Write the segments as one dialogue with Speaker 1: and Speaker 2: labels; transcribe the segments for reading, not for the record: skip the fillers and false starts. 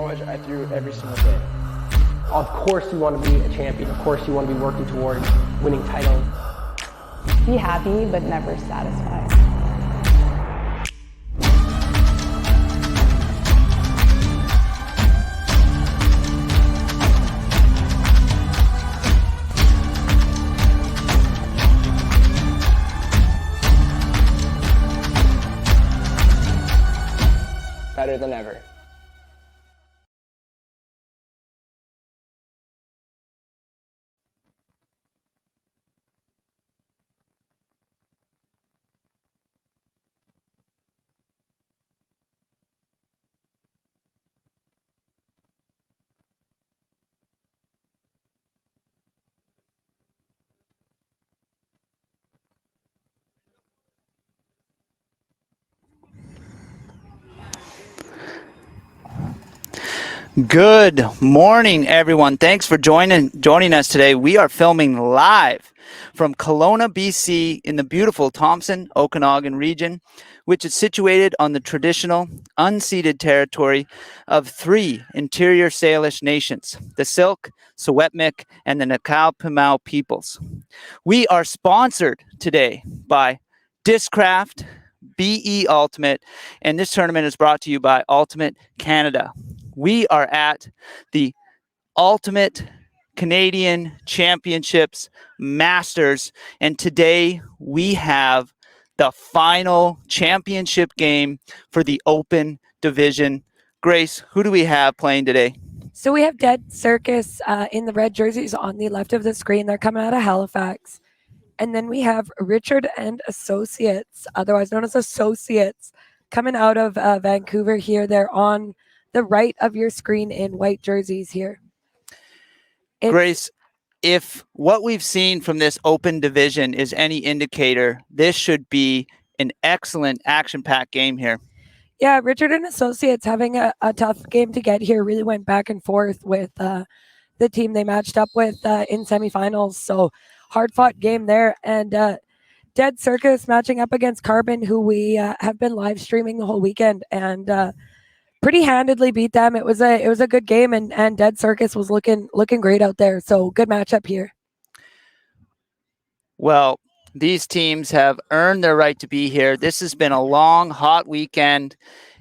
Speaker 1: much I threw every single day. Of course you want to be a champion. Of course you want to be working towards winning titles.
Speaker 2: Be happy, but never satisfied.
Speaker 1: Better than ever.
Speaker 3: Good morning, everyone. Thanks for joining us today. We are filming live from Kelowna, BC, in the beautiful Thompson, Okanagan region, which is situated on the traditional, unceded territory of three interior Salish nations, the Syilx, Secwepemc, and the Nakalpimau peoples. We are sponsored today by Discraft, BE Ultimate, and this tournament is brought to you by Ultimate Canada. We are at the Ultimate Canadian Championships Masters, and today we have the final championship game for the Open Division. Grace, who do we have playing today?
Speaker 4: So we have Dead Circus in the red jerseys on the left of the screen. They're coming out of Halifax. And then we have Richard and Associates, otherwise known as Associates, coming out of Vancouver here. They're on the right of your screen in white jerseys here.
Speaker 3: Grace, if what we've seen from this Open Division is any indicator, this should be an excellent action-packed game here.
Speaker 4: Yeah, Richard and Associates having a tough game to get here. Really went back and forth with the team they matched up with in semifinals. So hard-fought game there. And Dead Circus matching up against Carbon, who we have been live streaming the whole weekend, and pretty handedly beat them. It was a good game, and Dead Circus was looking great out there. So good matchup here.
Speaker 3: Well, these teams have earned their right to be here. This has been a long, hot weekend,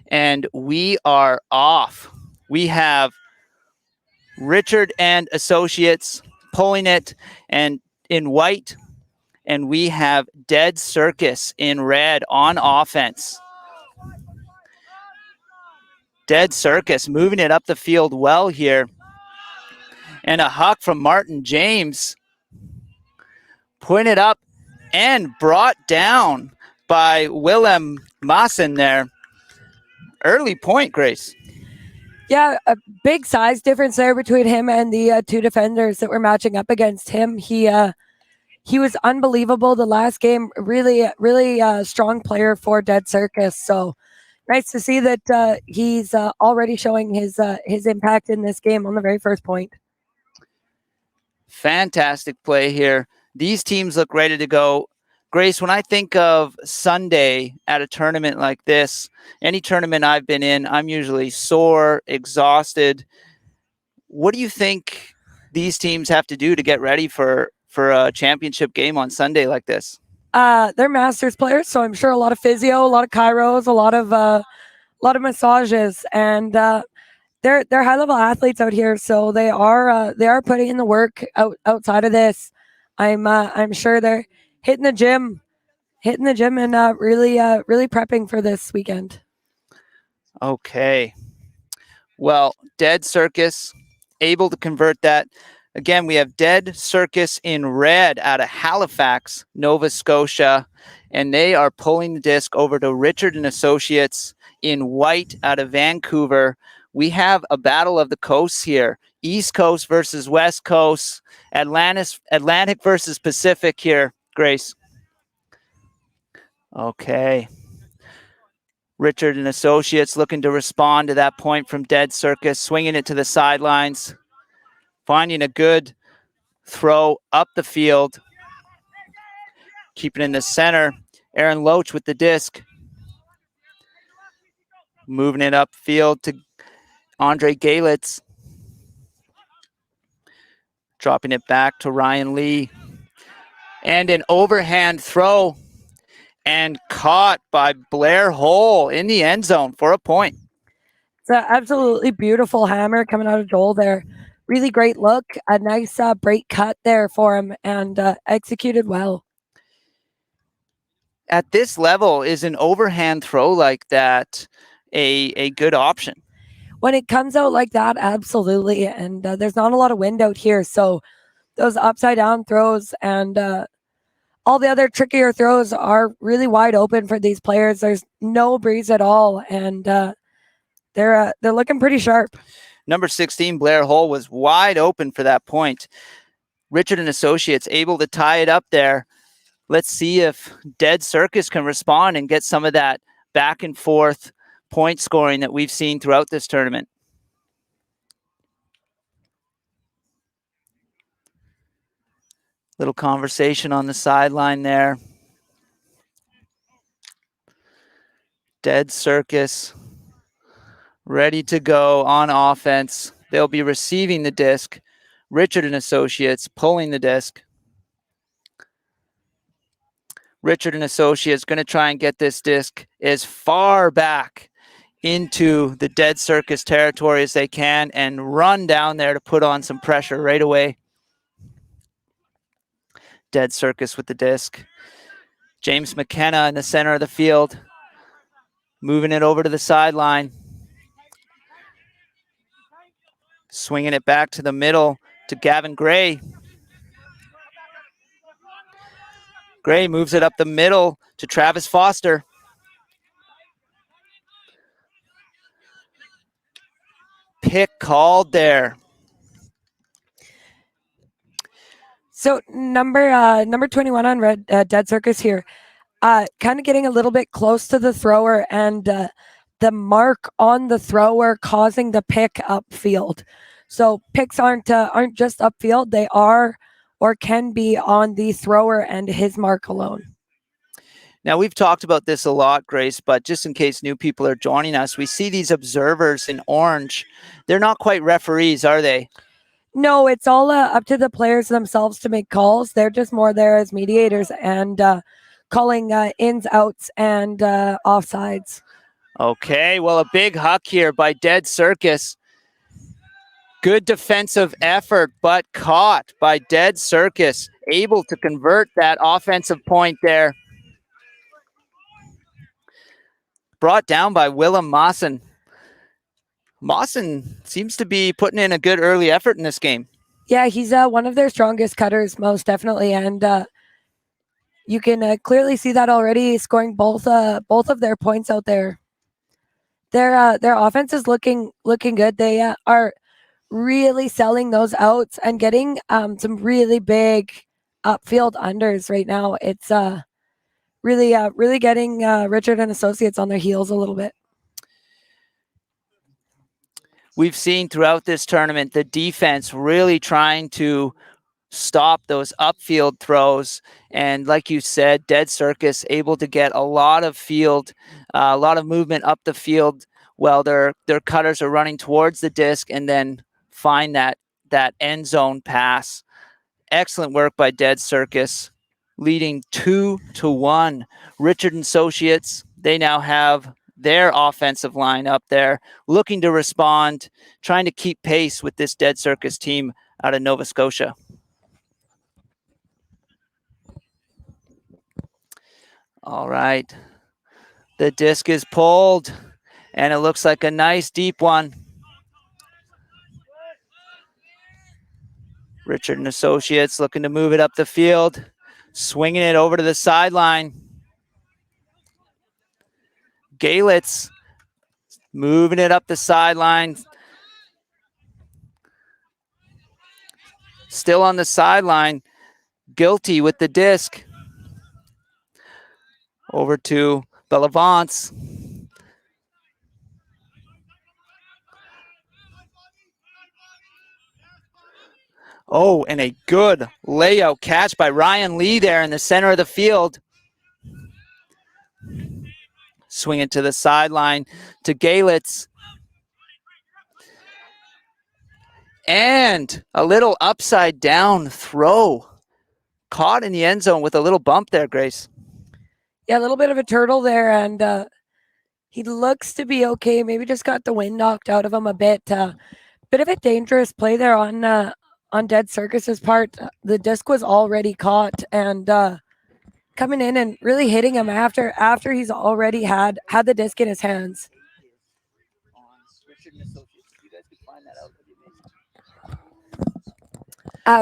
Speaker 3: and we are off. We have Richard and Associates pulling it and in white, and we have Dead Circus in red on offense. Dead Circus moving it up the field well here. And a huck from Martin James. Putting it up and brought down by Willem Maassen there. Early point, Grace.
Speaker 4: Yeah, a big size difference there between him and the two defenders that were matching up against him. He was unbelievable the last game. Really strong player for Dead Circus. So nice to see that he's already showing his impact in this game on the very first point.
Speaker 3: Fantastic play here. These teams look ready to go. Grace, when I think of Sunday at a tournament like this, any tournament I've been in, I'm usually sore, exhausted. What do you think these teams have to do to get ready for a championship game on Sunday like this?
Speaker 4: They're Masters players, so I'm sure a lot of physio, a lot of chiros, a lot of massages, and they're high level athletes out here. So they are putting in the work outside of this. I'm sure they're hitting the gym and really prepping for this weekend.
Speaker 3: Okay. Well, Dead Circus able to convert that. Again, we have Dead Circus in red out of Halifax, Nova Scotia, and they are pulling the disc over to Richard and Associates in white out of Vancouver. We have a battle of the coasts here. East Coast versus West Coast, Atlantic versus Pacific here, Grace. Okay. Richard and Associates looking to respond to that point from Dead Circus, swinging it to the sidelines, finding a good throw up the field, keeping it in the center. Aaron Loach with the disc, moving it upfield to Andre Galitz. Dropping it back to Ryan Lee. And an overhand throw. And caught by Blair Hole in the end zone for a point.
Speaker 4: It's an absolutely beautiful hammer coming out of Joel there. Really great look. A nice break cut there for him and executed well.
Speaker 3: At this level, is an overhand throw like that a good option?
Speaker 4: When it comes out like that, absolutely. And there's not a lot of wind out here. So those upside down throws and all the other trickier throws are really wide open for these players. There's no breeze at all. And they're looking pretty sharp.
Speaker 3: Number 16, Blair Hole, was wide open for that point. Richard and Associates able to tie it up there. Let's see if Dead Circus can respond and get some of that back and forth point scoring that we've seen throughout this tournament. Little conversation on the sideline there. Dead Circus ready to go on offense. They'll be receiving the disc. Richard and Associates pulling the disc. Richard and Associates going to try and get this disc as far back into the Dead Circus territory as they can and run down there to put on some pressure right away. Dead Circus with the disc. James McKenna in the center of the field, moving it over to the sideline. Swinging it back to the middle to Gavin Gray. Gray moves it up the middle to Travis Foster. Pick called there.
Speaker 4: So number 21 on Red Dead Circus here, kind of getting a little bit close to the thrower and the mark on the thrower causing the pick upfield. So picks aren't just upfield; they are or can be on the thrower and his mark alone.
Speaker 3: Now, we've talked about this a lot, Grace, but just in case new people are joining us, we see these observers in orange. They're not quite referees, are they?
Speaker 4: No, it's all up to the players themselves to make calls. They're just more there as mediators and calling ins, outs, and offsides.
Speaker 3: Okay, well, a big huck here by Dead Circus. Good defensive effort, but caught by Dead Circus. Able to convert that offensive point there. Brought down by Willem Maassen. Maassen seems to be putting in a good early effort in this game.
Speaker 4: Yeah, he's one of their strongest cutters, most definitely, and you can clearly see that already, scoring both of their points out there. Their offense is looking good. They are really selling those outs and getting some really big upfield unders right now. It's really getting Richard and Associates on their heels a little bit.
Speaker 3: We've seen throughout this tournament the defense really trying to stop those upfield throws. And like you said, Dead Circus able to get a lot of field, a lot of movement up the field while their cutters are running towards the disc and then find that end zone pass. Excellent work by Dead Circus, leading 2-1. Richard and Associates, they now have their offensive line up there, looking to respond, trying to keep pace with this Dead Circus team out of Nova Scotia. All right. The disc is pulled, and it looks like a nice deep one. Richard and Associates looking to move it up the field, swinging it over to the sideline. Galitz moving it up the sideline. Still on the sideline. Guilty with the disc. Over to Bellavance. Oh, and a good layout catch by Ryan Lee there in the center of the field. Swing it to the sideline to Galitz. And a little upside down throw. Caught in the end zone with a little bump there, Grace.
Speaker 4: Yeah, a little bit of a turtle there, and he looks to be okay. Maybe just got the wind knocked out of him a bit. Bit of a dangerous play there on Dead Circus's part. The disc was already caught, and coming in and really hitting him after he's already had the disc in his hands.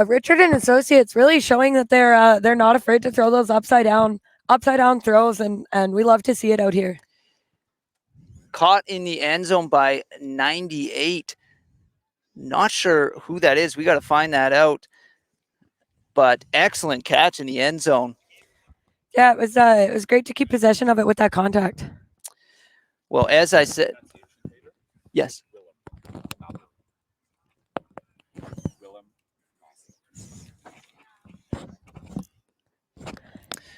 Speaker 4: Richard and Associates really showing that they're not afraid to throw those upside down throws, and we love to see it out here.
Speaker 3: Caught in the end zone by 98. Not sure who that is. We got to find that out. But excellent catch in the end zone.
Speaker 4: Yeah, it was great to keep possession of it with that contact.
Speaker 3: Well, as I said, yes.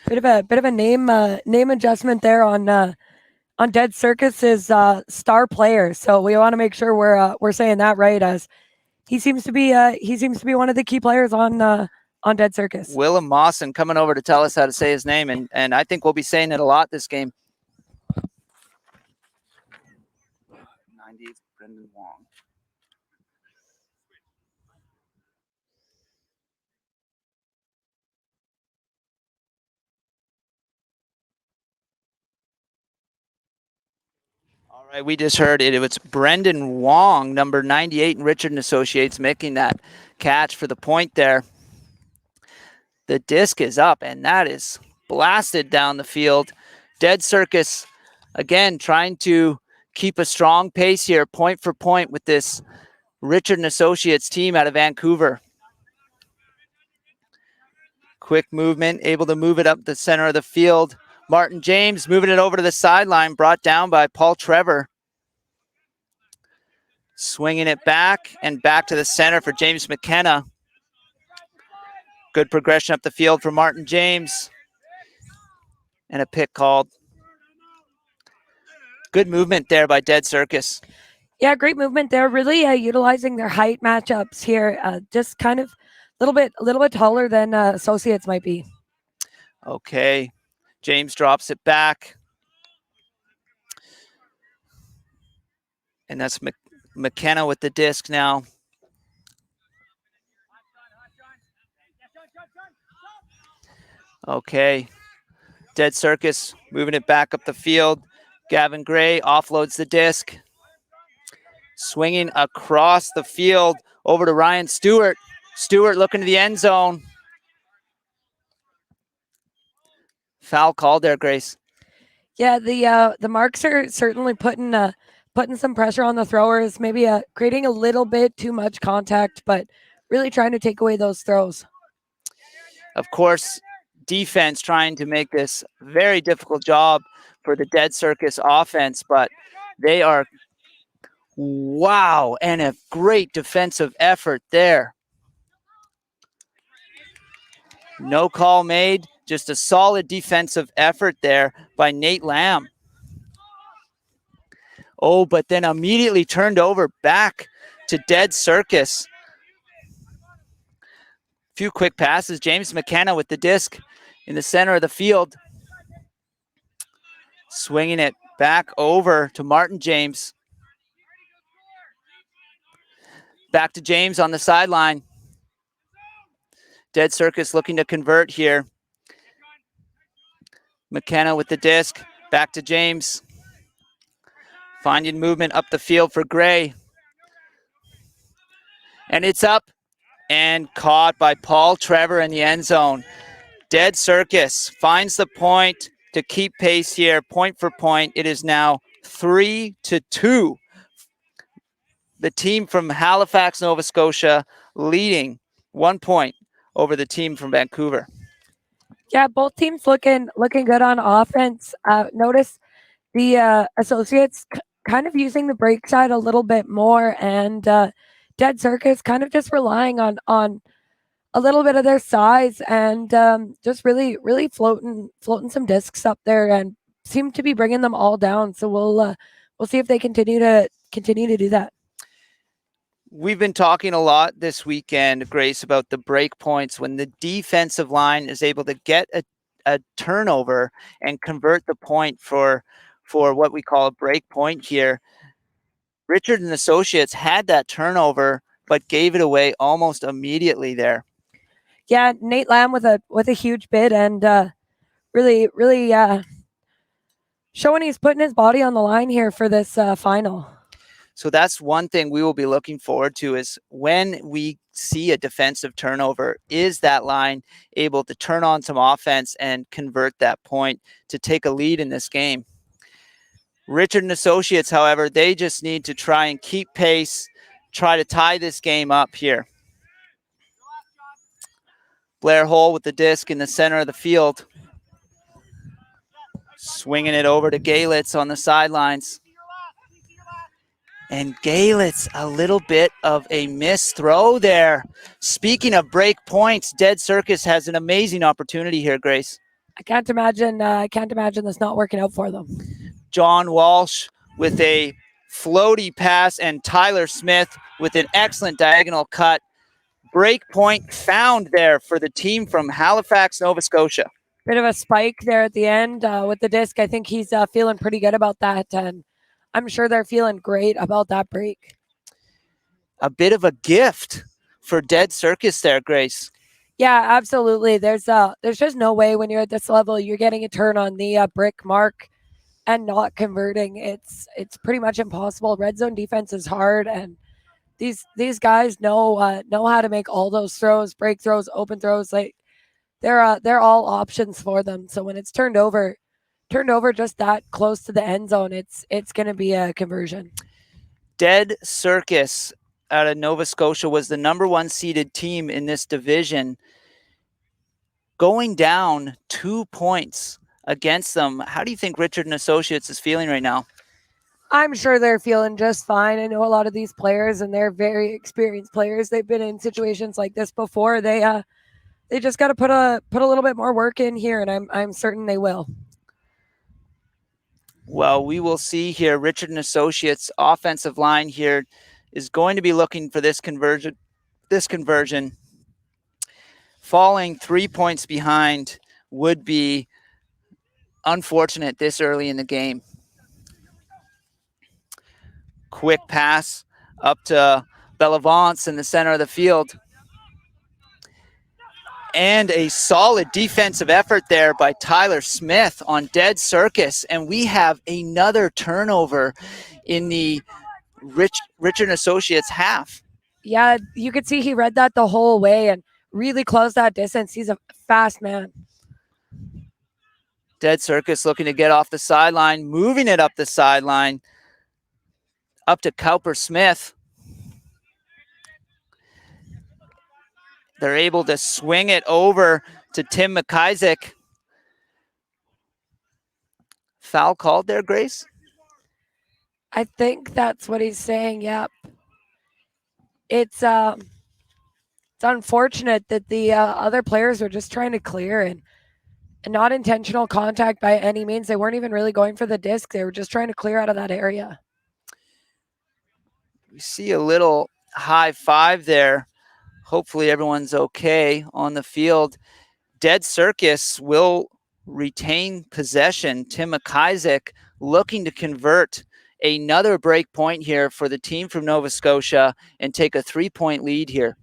Speaker 4: Bit of a name adjustment there on Dead Circus's star player. So we want to make sure we're saying that right, as he seems to be one of the key players on Dead Circus.
Speaker 3: Willem Mawson coming over to tell us how to say his name, and I think we'll be saying it a lot this game. 90th, Brendan Wong. All right, we just heard it. It was Brendan Wong, number 98, and Richard and Associates making that catch for the point there. The disc is up, and that is blasted down the field. Dead Circus, again, trying to keep a strong pace here, point for point, with this Richard and Associates team out of Vancouver. Quick movement, able to move it up the center of the field. Martin James moving it over to the sideline, brought down by Paul Trevor. Swinging it back and back to the center for James McKenna. Good progression up the field for Martin James. And a pick called. Good movement there by Dead Circus.
Speaker 4: Yeah, great movement there. Really utilizing their height matchups here. Just kind of a little bit taller than Associates might be.
Speaker 3: Okay. James drops it back. And that's McKenna with the disc now. Okay. Dead Circus moving it back up the field. Gavin Gray offloads the disc. Swinging across the field over to Ryan Stewart. Stewart looking to the end zone. Foul called there, Grace.
Speaker 4: Yeah, the marks are certainly putting some pressure on the throwers, maybe creating a little bit too much contact, but really trying to take away those throws.
Speaker 3: Of course, defense trying to make this very difficult job for the Dead Circus offense, but they are, wow, and a great defensive effort there. No call made, just a solid defensive effort there by Nate Lamb. Oh, but then immediately turned over back to Dead Circus. Few quick passes. James McKenna with the disc in the center of the field. Swinging it back over to Martin James. Back to James on the sideline. Dead Circus looking to convert here. McKenna with the disc. Back to James. Finding movement up the field for Gray. And it's up and caught by Paul Trevor in the end zone. Dead Circus finds the point to keep pace here, point for point. It is now 3-2. The team from Halifax, Nova Scotia, leading 1 point over the team from Vancouver.
Speaker 4: Yeah, both teams looking good on offense. Notice the Associates kind of using the break side a little bit more, and Dead Circus kind of just relying on a little bit of their size and just really floating some discs up there, and seem to be bringing them all down. So we'll see if they continue to do that.
Speaker 3: We've been talking a lot this weekend, Grace, about the break points when the defensive line is able to get a turnover and convert the point for what we call a break point here. Richard and Associates had that turnover, but gave it away almost immediately there.
Speaker 4: Yeah, Nate Lamb with a huge bid and really showing he's putting his body on the line here for this final.
Speaker 3: So that's one thing we will be looking forward to, is when we see a defensive turnover, is that line able to turn on some offense and convert that point to take a lead in this game. Richard and Associates, however, they just need to try and keep pace, try to tie this game up here. Blair Hole with the disc in the center of the field. Swinging it over to Galitz on the sidelines. And Galitz, a little bit of a missed throw there. Speaking of break points, Dead Circus has an amazing opportunity here, Grace.
Speaker 4: I can't imagine this not working out for them.
Speaker 3: John Walsh with a floaty pass and Tyler Smith with an excellent diagonal cut. Break point found there for the team from Halifax, Nova Scotia.
Speaker 4: Bit of a spike there at the end with the disc. I think he's feeling pretty good about that, and I'm sure they're feeling great about that break.
Speaker 3: A bit of a gift for Dead Circus there, Grace.
Speaker 4: Yeah, absolutely. There's just no way when you're at this level you're getting a turn on the brick mark and not converting. It's pretty much impossible. Red zone defense is hard, and these guys know how to make all those throws, break throws, open throws. Like they're all options for them. So when it's turned over just that close to the end zone, it's going to be a conversion.
Speaker 3: Dead Circus out of Nova Scotia was the #1 seeded team in this division, going down 2 points against them. How do you think Richard and Associates is feeling right now?
Speaker 4: I'm sure they're feeling just fine. I know a lot of these players, and they're very experienced players. They've been in situations like this before. They just got to put a little bit more work in here, and I'm certain they will.
Speaker 3: Well, we will see here. Richard and Associates offensive line here is going to be looking for this conversion. Falling 3 points behind would be unfortunate this early in the game. Quick pass up to Bellavance in the center of the field. And a solid defensive effort there by Tyler Smith on Dead Circus. And we have another turnover in the Richard Associates half.
Speaker 4: Yeah, you could see he read that the whole way and really closed that distance. He's a fast man.
Speaker 3: Dead Circus looking to get off the sideline, moving it up the sideline, up to Cowper Smith. They're able to swing it over to Tim McIsaac. Foul called there, Grace?
Speaker 4: I think that's what he's saying. Yep. It's unfortunate that the other players were just trying to clear and not intentional contact by any means. They weren't even really going for the disc. They were just trying to clear out of that area.
Speaker 3: We see a little high five there. Hopefully everyone's okay on the field. Dead Circus will retain possession. Tim McIsaac looking to convert another break point here for the team from Nova Scotia and take a 3-point lead here.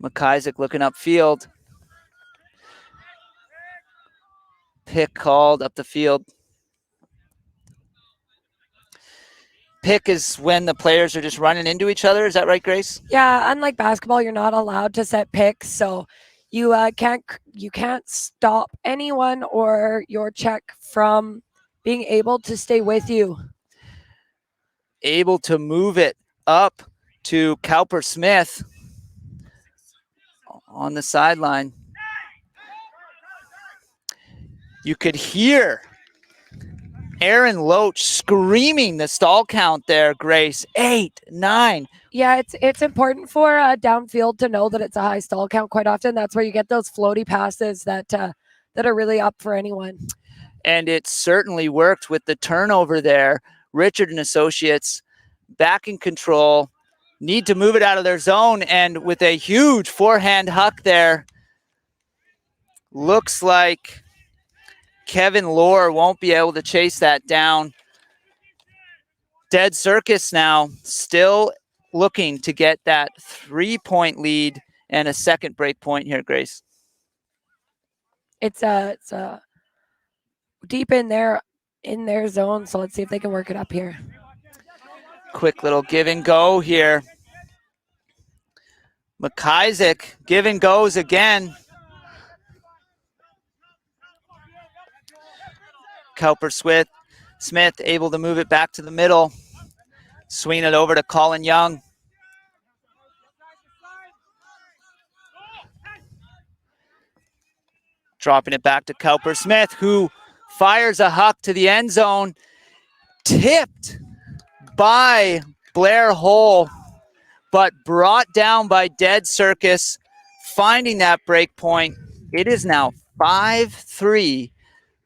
Speaker 3: McIsaac looking upfield. Pick called up the field. Pick is when the players are just running into each other. Is that right, Grace?
Speaker 4: Yeah, unlike basketball, you're not allowed to set picks, so you can't stop anyone or your check from being able to stay with you.
Speaker 3: Able to move it up to Cowper Smith on the sideline. You could hear Aaron Loach screaming the stall count there, Grace. 8, 9.
Speaker 4: Yeah, it's important for downfield to know that it's a high stall count quite often. That's where you get those floaty passes that are really up for anyone.
Speaker 3: and it certainly worked with the turnover there. Richard and Associates back in control, need to move it out of their zone, and with a huge forehand huck there, looks like Kevin Lohr won't be able to chase that down. Dead Circus now still looking to get that 3-point lead and a second break point here, Grace.
Speaker 4: It's deep in their zone, so let's see if they can work it up here.
Speaker 3: Quick little give and go here. McIsaac give and goes again. Smith able to move it back to the middle. Swing it over to Colin Young. Dropping it back to Cowper Smith, who fires a huck to the end zone. Tipped by Blair Hull, but brought down by Dead Circus, finding that break point. It is now 5-3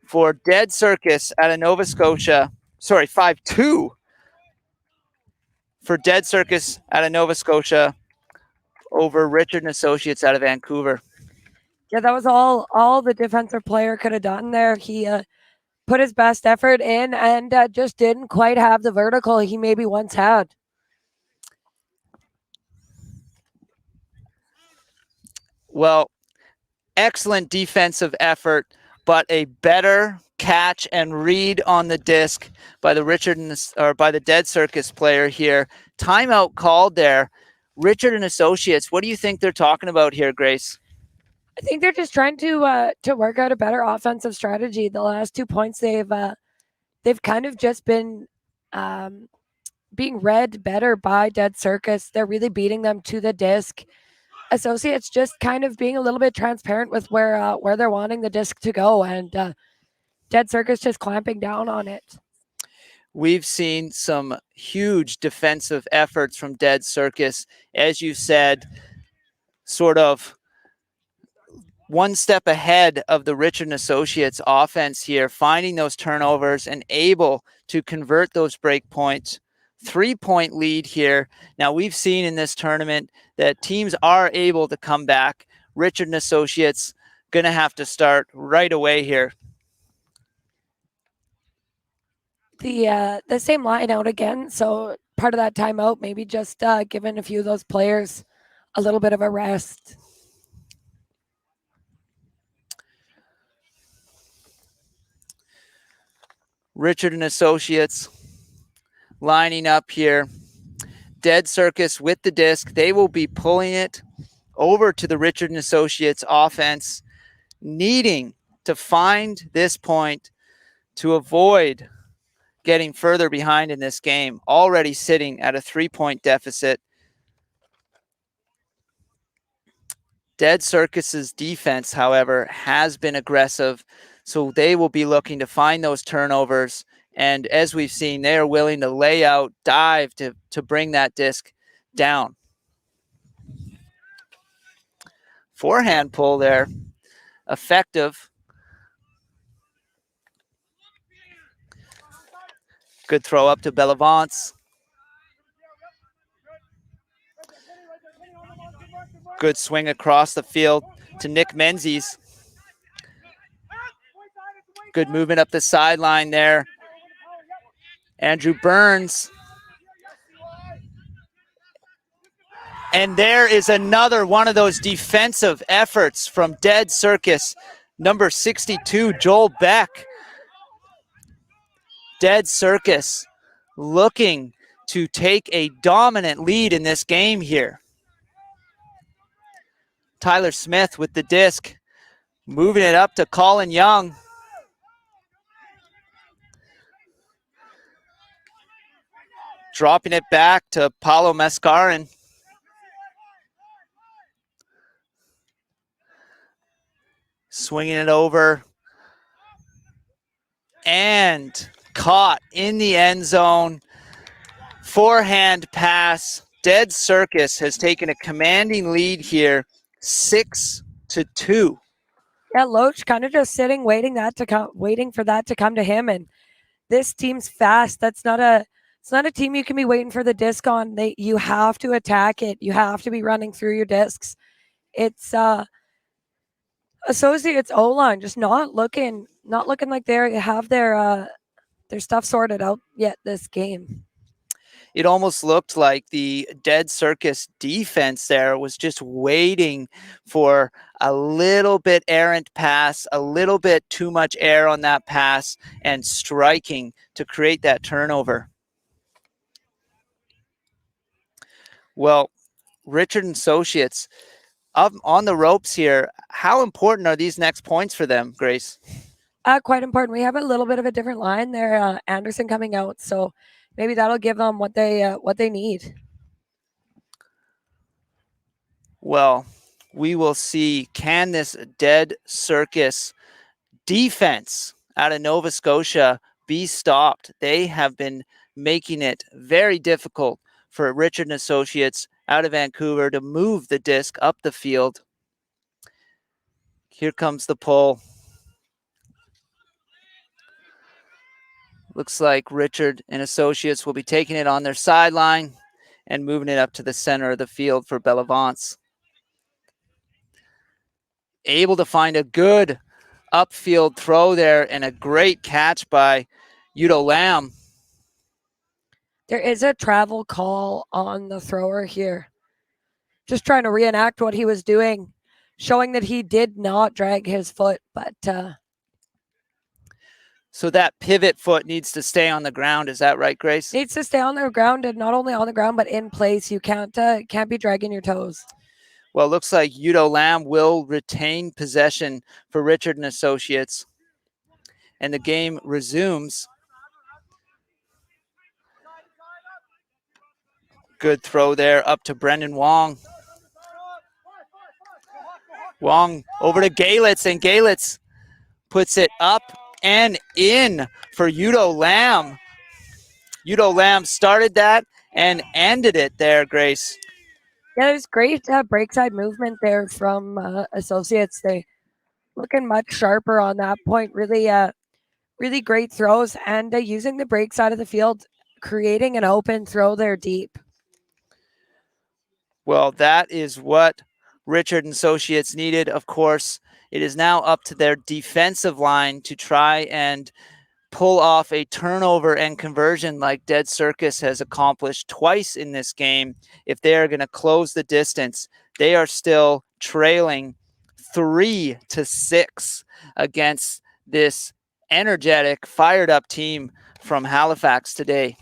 Speaker 3: for Dead Circus out of Nova Scotia. Sorry, 5-2 for Dead Circus out of Nova Scotia over Richard and Associates out of Vancouver.
Speaker 4: Yeah, that was all the defensive player could have done there. He put his best effort in and just didn't quite have the vertical he maybe once had.
Speaker 3: Well, excellent defensive effort, but a better catch and read on the disc by the Dead Circus player here. Timeout called there. Richard and Associates, what do you think they're talking about here, Grace?
Speaker 4: I think they're just trying to work out a better offensive strategy. The last 2 points they've kind of just been being read better by Dead Circus. They're really beating them to the disc. Associates just kind of being a little bit transparent with where they're wanting the disc to go, and Dead Circus just clamping down on it.
Speaker 3: We've seen some huge defensive efforts from Dead Circus, as you said, sort of one step ahead of the Richard and Associates offense here, finding those turnovers and able to convert those break points. 3-point lead here. Now, we've seen in this tournament that teams are able to come back. Richard and Associates going to have to start right away here.
Speaker 4: The same line out again, so part of that timeout, maybe just giving a few of those players a little bit of a rest.
Speaker 3: Richard and Associates lining up here. Dead Circus with the disc. They will be pulling it over to the Richard and Associates offense, needing to find this point to avoid getting further behind in this game, already sitting at a 3-point deficit. Dead Circus's defense, however, has been aggressive, so they will be looking to find those turnovers. And as we've seen, they are willing to lay out, dive to bring that disc down. Forehand pull there, effective. Good throw up to Bellavance. Good swing across the field to Nick Menzies. Good movement up the sideline there. Andrew Burns. And there is another one of those defensive efforts from Dead Circus. Number 62, Joel Beck. Dead Circus looking to take a dominant lead in this game here. Tyler Smith with the disc, moving it up to Colin Young. Dropping it back to Paulo Mascarin. Swinging it over. And caught in the end zone. Forehand pass. Dead Circus has taken a commanding lead here, 6-2.
Speaker 4: Yeah, Loach kind of just sitting, waiting for that to come to him. And this team's fast. It's not a team you can be waiting for the disc on. You have to attack it. You have to be running through your discs. It's Associates O line just not looking like they have their stuff sorted out yet this game.
Speaker 3: It almost looked like the Dead Circus defense there was just waiting for a little bit errant pass, a little bit too much air on that pass, and striking to create that turnover. Well, Richard and Associates up on the ropes here. How important are these next points for them, Grace?
Speaker 4: Quite important. We have a little bit of a different line there. Anderson coming out, so maybe that'll give them what they need.
Speaker 3: Well, we will see. Can this Dead Circus defense out of Nova Scotia be stopped? They have been making it very difficult for Richard and Associates out of Vancouver to move the disc up the field. Here comes the pull. Looks like Richard and Associates will be taking it on their sideline and moving it up to the center of the field for Bellavance. Able to find a good upfield throw there and a great catch by Udo Lamb.
Speaker 4: There is a travel call on the thrower here. Just trying to reenact what he was doing, showing that he did not drag his foot, but
Speaker 3: so that pivot foot needs to stay on the ground. Is that right, Grace?
Speaker 4: Needs to stay on the ground, and not only on the ground, but in place. You can't be dragging your toes.
Speaker 3: Well, it looks like Udo Lamb will retain possession for Richard and Associates. And the game resumes. Good throw there up to Brendan Wong. Wong over to Galitz, and Galitz puts it up and in for Udo Lamb. Udo Lamb started that and ended it there, Grace.
Speaker 4: Yeah, there's great breakside movement there from Associates. They looking much sharper on that point. Really great throws, and using the break side of the field, creating an open throw there deep.
Speaker 3: Well, that is what Richard and Associates needed. Of course, it is now up to their defensive line to try and pull off a turnover and conversion like Dead Circus has accomplished twice in this game. If they are going to close the distance, they are still trailing 3-6 against this energetic, fired up team from Halifax today.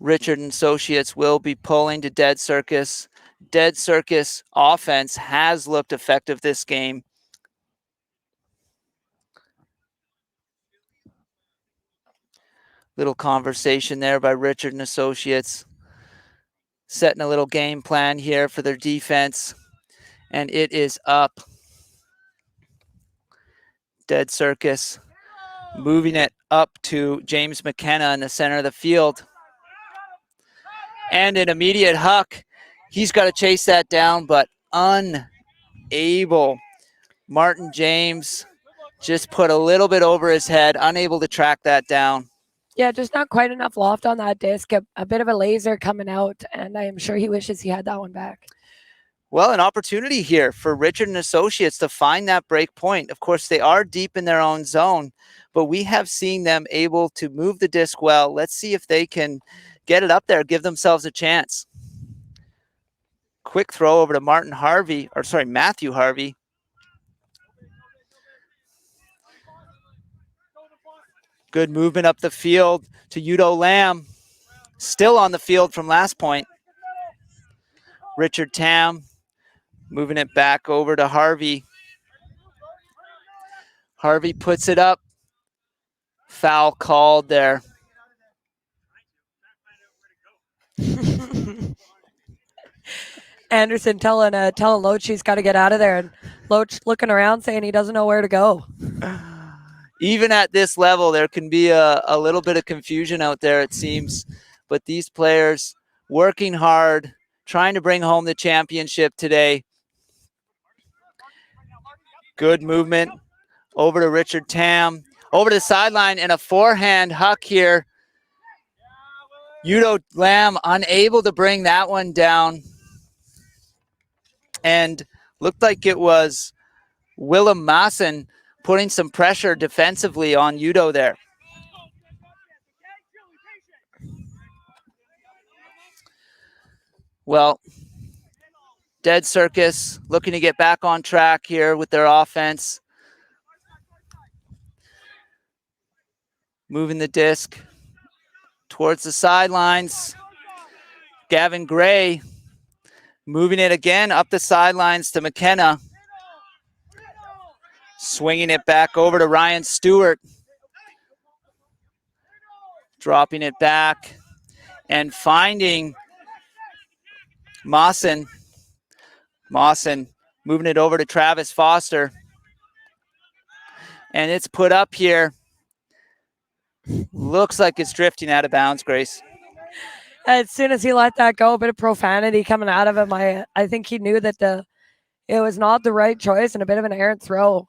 Speaker 3: Richard and Associates will be pulling to Dead Circus. Dead Circus offense has looked effective this game. Little conversation there by Richard and Associates. Setting a little game plan here for their defense. And it is up. Dead Circus moving it up to James McKenna in the center of the field. And an immediate huck. He's got to chase that down, but unable. Martin James just put a little bit over his head, unable to track that down.
Speaker 4: Yeah, just not quite enough loft on that disc. A bit of a laser coming out, and I am sure he wishes he had that one back.
Speaker 3: Well, an opportunity here for Richard and Associates to find that break point. Of course, they are deep in their own zone, but we have seen them able to move the disc well. Let's see if they can get it up there, give themselves a chance. Quick throw over to Matthew Harvey. Good movement up the field to Udo Lamb. Still on the field from last point. Richard Tam moving it back over to Harvey. Harvey puts it up. Foul called there.
Speaker 4: Anderson telling Loach he's got to get out of there, and Loach looking around saying he doesn't know where to go.
Speaker 3: Even at this level, there can be a little bit of confusion out there, it seems. But these players working hard, trying to bring home the championship today. Good movement over to Richard Tam, over to the sideline, and a forehand huck here. Udo Lamb unable to bring that one down. And looked like it was Willem Maassen putting some pressure defensively on Udo there. Well, Dead Circus looking to get back on track here with their offense. Moving the disc towards the sidelines. Gavin Gray moving it again up the sidelines to McKenna. Swinging it back over to Ryan Stewart. Dropping it back and finding Maassen. Maassen moving it over to Travis Foster. And it's put up here. Looks like it's drifting out of bounds, Grace.
Speaker 4: As soon as he let that go, a bit of profanity coming out of him. I think he knew that it was not the right choice and a bit of an errant throw.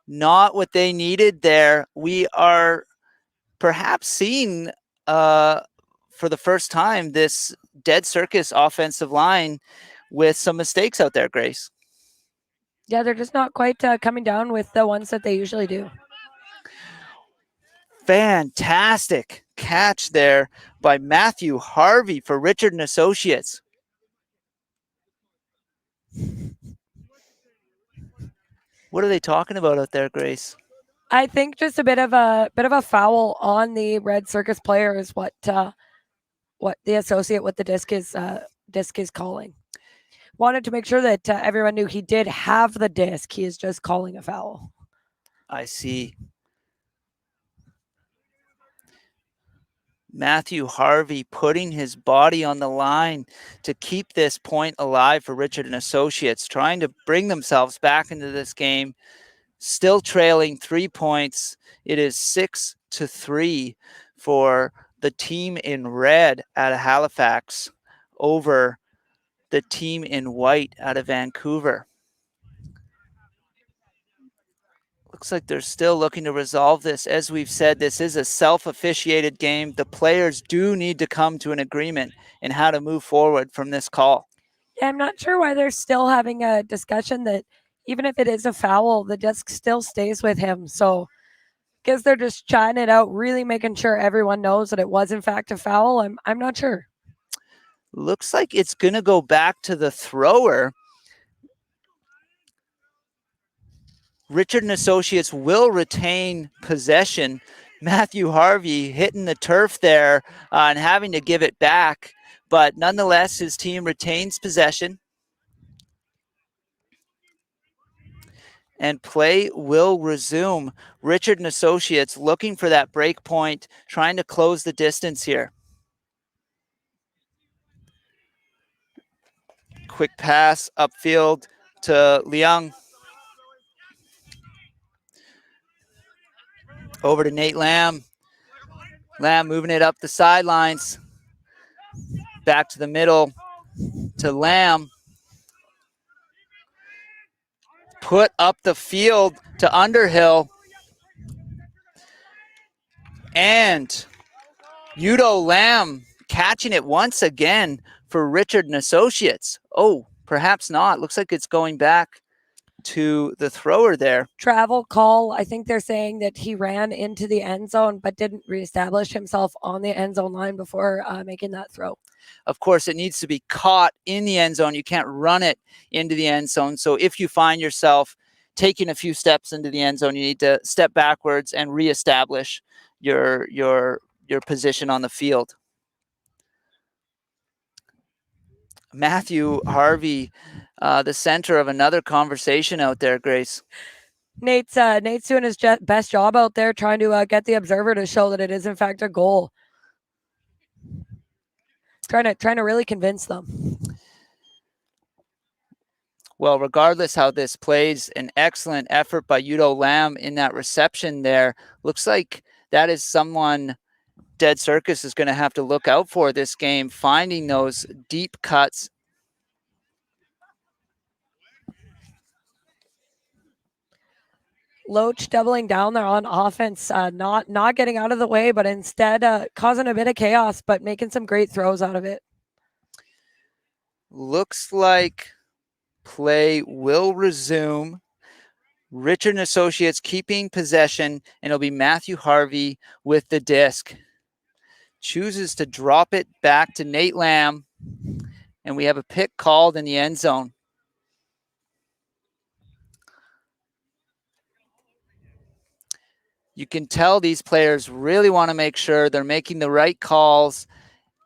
Speaker 3: Not what they needed there. We are perhaps seeing for the first time this Dead Circus offensive line with some mistakes out there, Grace.
Speaker 4: Yeah, they're just not quite coming down with the ones that they usually do.
Speaker 3: Fantastic catch there by Matthew Harvey for Richard and Associates. What are they talking about out there, Grace?
Speaker 4: I think just a bit of a foul on the Red Circus player is what the associate with the disc is calling. Wanted to make sure that everyone knew he did have the disc. He is just calling a foul.
Speaker 3: I see. Matthew Harvey putting his body on the line to keep this point alive for Richard and Associates, trying to bring themselves back into this game, still trailing 3 points. It is 6-3 for the team in red out of Halifax over the team in white out of Vancouver. Looks like they're still looking to resolve this. As we've said, this is a self-officiated game. The players do need to come to an agreement in how to move forward from this call.
Speaker 4: Yeah, I'm not sure why they're still having a discussion that even if it is a foul, the disc still stays with him. So I guess they're just chatting it out, really making sure everyone knows that it was in fact a foul. I'm not sure.
Speaker 3: Looks like it's going to go back to the thrower. Richard and Associates will retain possession. Matthew Harvey hitting the turf there and having to give it back. But nonetheless, his team retains possession. And play will resume. Richard and Associates looking for that break point, trying to close the distance here. Quick pass upfield to Leung. Over to Nate Lamb. Lamb moving it up the sidelines. Back to the middle to Lamb. Put up the field to Underhill. And Udo Lamb catching it once again for Richard and Associates. Oh, perhaps not. Looks like it's going back to the thrower there.
Speaker 4: Travel call. I think they're saying that he ran into the end zone but didn't reestablish himself on the end zone line before making that throw.
Speaker 3: Of course, it needs to be caught in the end zone. You can't run it into the end zone. So if you find yourself taking a few steps into the end zone, you need to step backwards and reestablish your position on the field. Matthew Harvey, the center of another conversation out there, Grace.
Speaker 4: Nate's doing his best job out there, trying to get the observer to show that it is in fact a goal. Trying to really convince them.
Speaker 3: Well, regardless how this plays, an excellent effort by Udo Lamb in that reception there. Looks like that is someone Dead Circus is going to have to look out for this game, finding those deep cuts.
Speaker 4: Loach doubling down there on offense, not getting out of the way, but instead causing a bit of chaos, but making some great throws out of it.
Speaker 3: Looks like play will resume. Richard and Associates keeping possession, and it'll be Matthew Harvey with the disc. Chooses to drop it back to Nate Lamb, and we have a pick called in the end zone. You can tell these players really want to make sure they're making the right calls.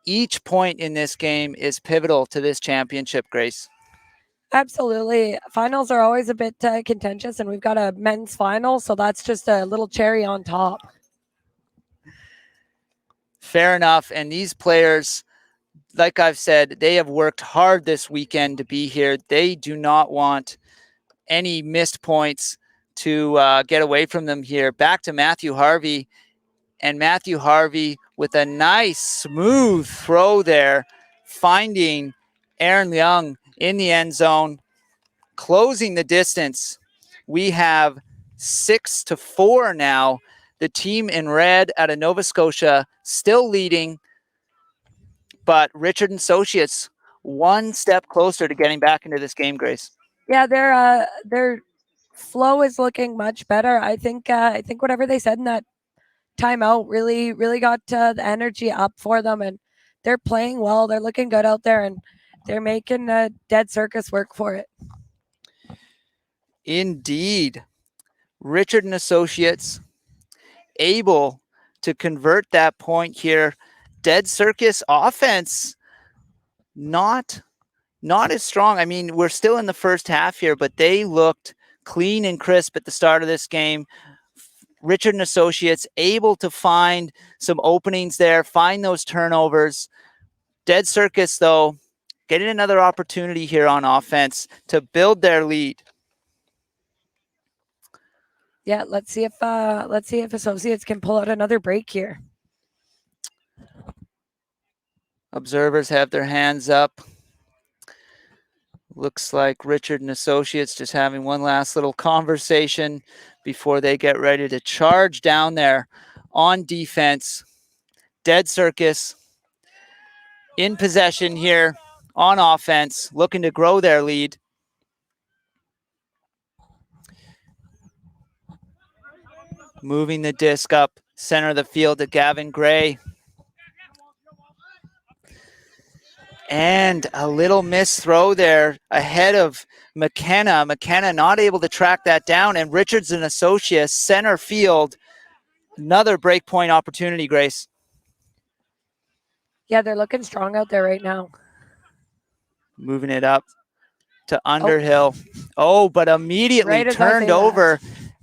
Speaker 3: Each point in this game is pivotal to this championship, Grace.
Speaker 4: Absolutely. Finals are always a bit contentious, and we've got a men's final, so that's just a little cherry on top.
Speaker 3: Fair enough. And these players, like I've said, they have worked hard this weekend to be here. They do not want any missed points to get away from them here. Back to Matthew Harvey, and Matthew Harvey with a nice smooth throw there, finding Aaron Young in the end zone, closing the distance. We have 6-4 now. The team in red out of Nova Scotia still leading, but Richard and Associates one step closer to getting back into this game, Grace.
Speaker 4: Yeah, their flow is looking much better. I think whatever they said in that timeout really got the energy up for them, and they're playing well. They're looking good out there, and they're making Dead Circus work for it.
Speaker 3: Indeed. Richard and Associates able to convert that point here. Dead Circus offense not as strong. I mean, we're still in the first half here, but they looked clean and crisp at the start of this game. Richard and Associates able to find some openings there, find those turnovers. Dead Circus, though, getting another opportunity here on offense to build their lead.
Speaker 4: Yeah, let's see if Associates can pull out another break here.
Speaker 3: Observers have their hands up. Looks like Richard and Associates just having one last little conversation before they get ready to charge down there on defense. Dead Circus in possession here on offense, looking to grow their lead. Moving the disc up center of the field to Gavin Gray. And a little missed throw there ahead of McKenna. McKenna not able to track that down. And Richards and Associates, center field. Another break point opportunity, Grace.
Speaker 4: Yeah, they're looking strong out there right now.
Speaker 3: Moving it up to Underhill. Oh, but immediately turned over.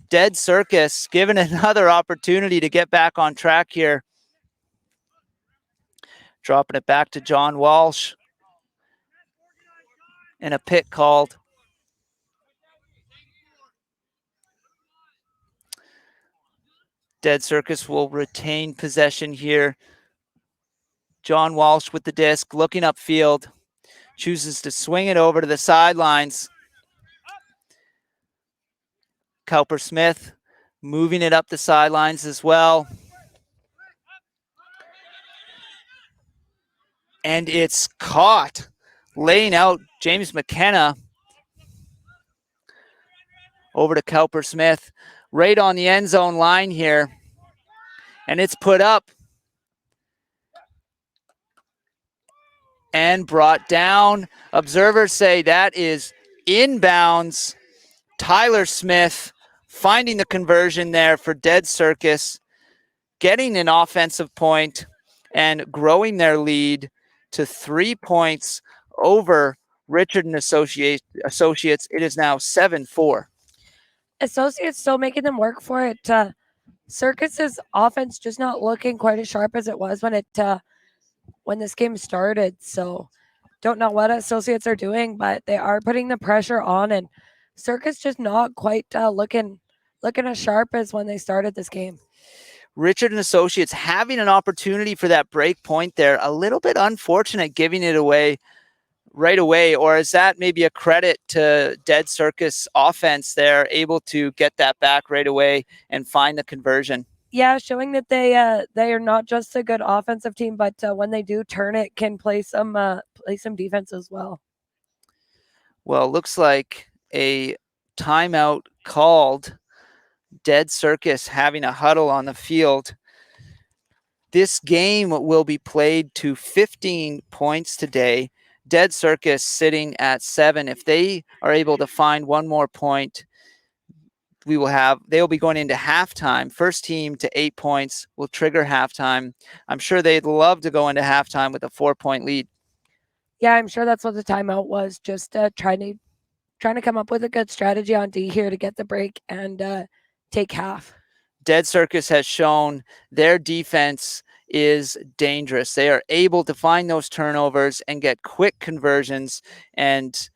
Speaker 3: Dead Circus, given another opportunity to get back on track here. Dropping it back to John Walsh. And a pick called. Dead Circus will retain possession here. John Walsh with the disc, looking upfield. Chooses to swing it over to the sidelines. Cowper Smith moving it up the sidelines as well. And it's caught, laying out James McKenna over to Cowper Smith, right on the end zone line here. And it's put up and brought down. Observers say that is inbounds. Tyler Smith finding the conversion there for Dead Circus, getting an offensive point and growing their lead to 3 points over Richard and Associates. It is now 7-4.
Speaker 4: Associates still making them work for it. Circus's offense just not looking quite as sharp as it was when this game started. So don't know what Associates are doing, but they are putting the pressure on, and Circus just not quite looking as sharp as when they started this game.
Speaker 3: Richard and Associates having an opportunity for that break point there. A little bit unfortunate giving it away right away, or is that maybe a credit to Dead Circus offense? They're able to get that back right away and find the conversion.
Speaker 4: Yeah, showing that they are not just a good offensive team, but when they do turn it, can play some defense as well.
Speaker 3: Well, looks like a timeout called. Dead Circus having a huddle on the field. This game will be played to 15 points today. Dead Circus sitting at 7. If they are able to find one more point, they'll be going into halftime. First team to 8 points will trigger halftime. I'm sure they'd love to go into halftime with a 4-point lead.
Speaker 4: Yeah, I'm sure that's what the timeout was. Just trying to come up with a good strategy on D here to get the break and take half.
Speaker 3: Dead Circus has shown their defense is dangerous. They are able to find those turnovers and get quick conversions, and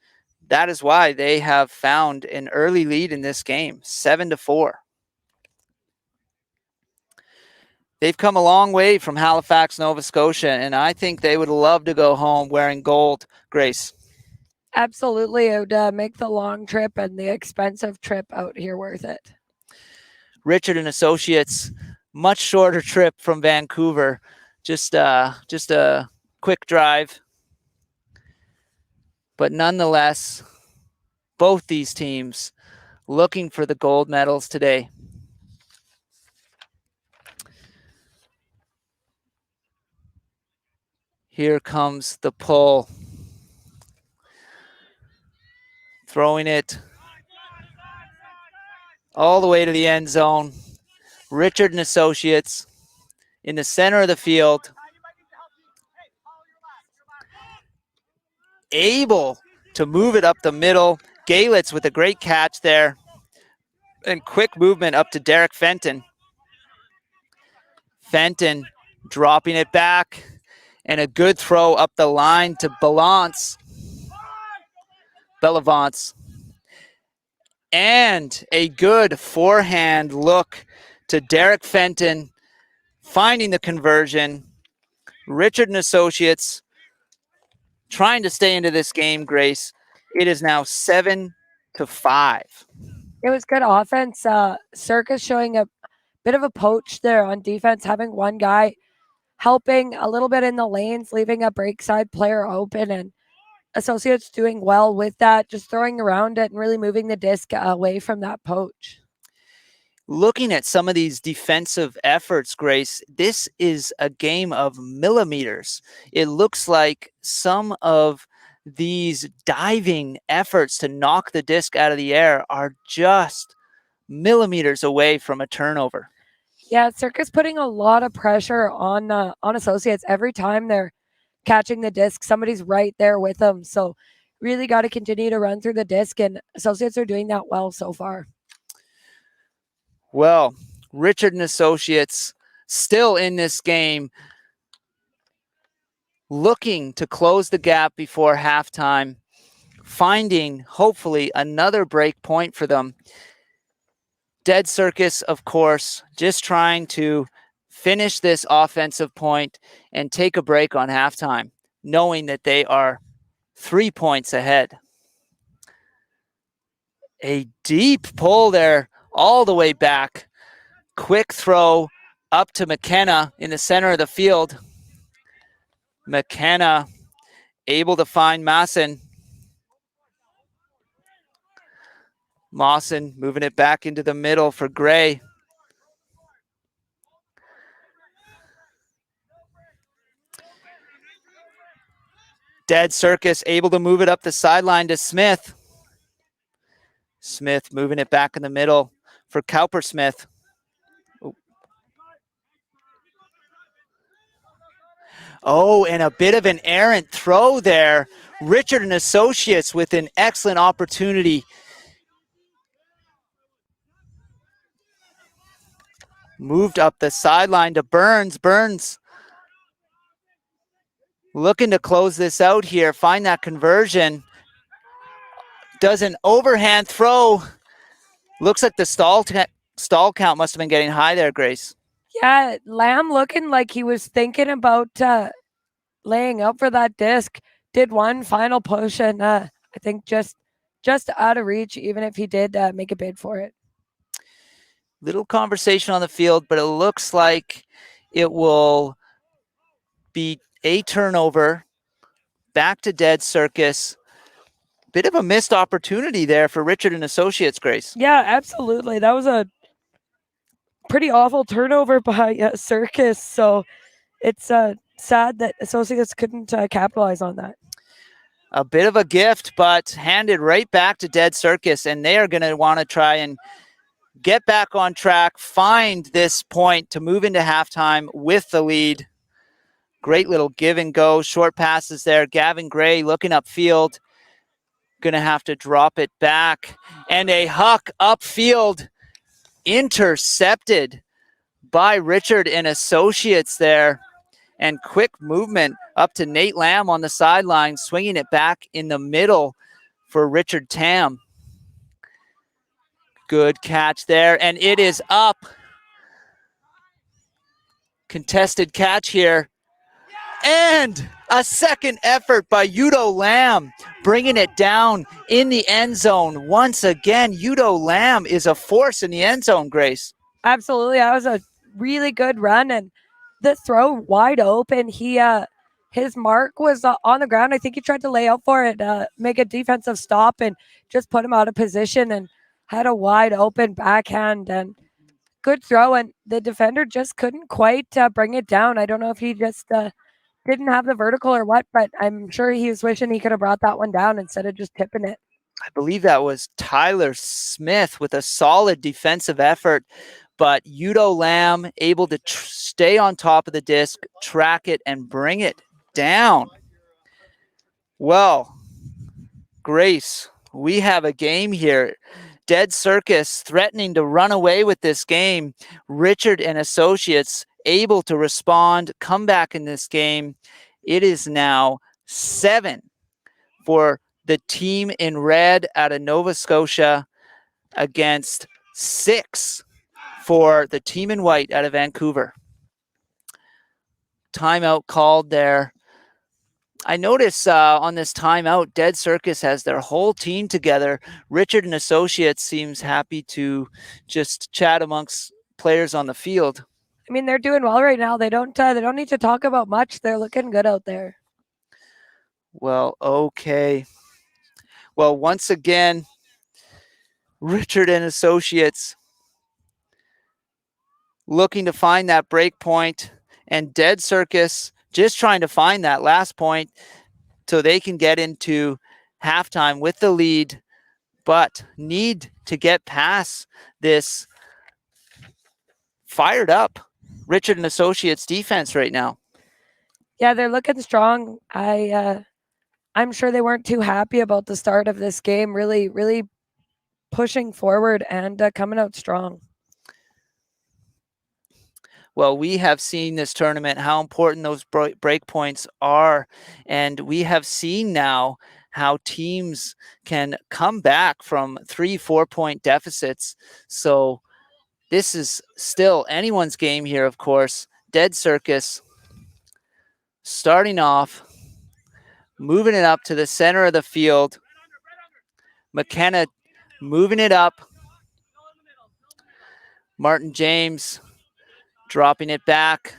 Speaker 3: that is why they have found an early lead in this game, 7-4. They've come a long way from Halifax, Nova Scotia, and I think they would love to go home wearing gold, Grace.
Speaker 4: Absolutely. It would make the long trip and the expensive trip out here worth it.
Speaker 3: Richard and Associates, much shorter trip from Vancouver, just a quick drive. But nonetheless, both these teams looking for the gold medals today. Here comes the pull. Throwing it all the way to the end zone. Richard and Associates in the center of the field. Able to move it up the middle. Galitz with a great catch there. And quick movement up to Derek Fenton. Fenton dropping it back. And a good throw up the line to Bellavance. And a good forehand look to Derek Fenton, finding the conversion. Richard and Associates trying to stay into this game, Grace. It is now 7-5.
Speaker 4: It was good offense. Circus showing a bit of a poach there on defense, having one guy helping a little bit in the lanes, leaving a break side player open, and Associates doing well with that, just throwing around it and really moving the disc away from that poach.
Speaker 3: Looking at some of these defensive efforts, Grace, this is a game of millimeters. It looks like some of these diving efforts to knock the disc out of the air are just millimeters away from a turnover.
Speaker 4: Yeah, Circus putting a lot of pressure on Associates every time they're catching the disc. Somebody's right there with them. So really got to continue to run through the disc, and Associates are doing that well so far.
Speaker 3: Well, Richard and Associates still in this game, looking to close the gap before halftime, finding hopefully another break point for them. Dead Circus, of course, just trying to finish this offensive point and take a break on halftime, knowing that they are 3 points ahead. A deep pull there all the way back. Quick throw up to McKenna in the center of the field. McKenna able to find Mawson. Mawson moving it back into the middle for Gray. Dead Circus able to move it up the sideline to Smith. Smith moving it back in the middle for Cowpersmith. Oh, and a bit of an errant throw there. Richard and Associates with an excellent opportunity. Moved up the sideline to Burns. Burns looking to close this out here, find that conversion. Does an overhand throw. Looks like the stall count must have been getting high there, Grace.
Speaker 4: Yeah, Lamb looking like he was thinking about laying up for that disc. Did one final push and I think just out of reach, even if he did make a bid for it.
Speaker 3: Little conversation on the field, but it looks like it will be a turnover. Back to dead Circus. Bit of a missed opportunity there for Richard and Associates, Grace.
Speaker 4: Yeah, absolutely. That was a pretty awful turnover by Circus. So it's sad that Associates couldn't capitalize on that.
Speaker 3: A bit of a gift, but handed right back to dead Circus, and they are going to want to try and get back on track, find this point to move into halftime with the lead. Great little give and go, short passes there. Gavin Gray looking upfield, going to have to drop it back, and a huck upfield intercepted by Richard and Associates there. And quick movement up to Nate Lamb on the sideline, swinging it back in the middle for Richard Tam. Good catch there, and it is up. Contested catch here. And a second effort by Udo Lamb, bringing it down in the end zone. Once again, Udo Lamb is a force in the end zone, Grace.
Speaker 4: Absolutely. That was a really good run, and the throw wide open. He his mark was on the ground. I think he tried to lay out for it, make a defensive stop and just put him out of position, and had a wide open backhand and good throw, and the defender just couldn't quite bring it down. I don't know if he just didn't have the vertical or what, but I'm sure he was wishing he could have brought that one down instead of just tipping it.
Speaker 3: I believe that was Tyler Smith with a solid defensive effort, but Udo Lamb able to stay on top of the disc, track it, and bring it down. Well, Grace, we have a game here. Dead Circus threatening to run away with this game. Richard and Associates able to respond, come back in this game. It is now 7 for the team in red out of Nova Scotia against 6 for the team in white out of Vancouver. Timeout called there. I notice on this timeout, Dead Circus has their whole team together. Richard and Associates seems happy to just chat amongst players on the field.
Speaker 4: I mean, they're doing well right now. They don't need to talk about much. They're looking good out there.
Speaker 3: Well, okay. Well, once again, Richard and Associates looking to find that break point, and Dead Circus just trying to find that last point so they can get into halftime with the lead, but need to get past this fired up Richard and Associates defense right now.
Speaker 4: Yeah, they're looking strong. I'm sure they weren't too happy about the start of this game. Really pushing forward and coming out strong.
Speaker 3: Well, we have seen this tournament, how important those break points are. And we have seen now how teams can come back from 3-4 point deficits. So this is still anyone's game here, of course. Dead Circus starting off, moving it up to the center of the field. McKenna moving it up. Martin James dropping it back,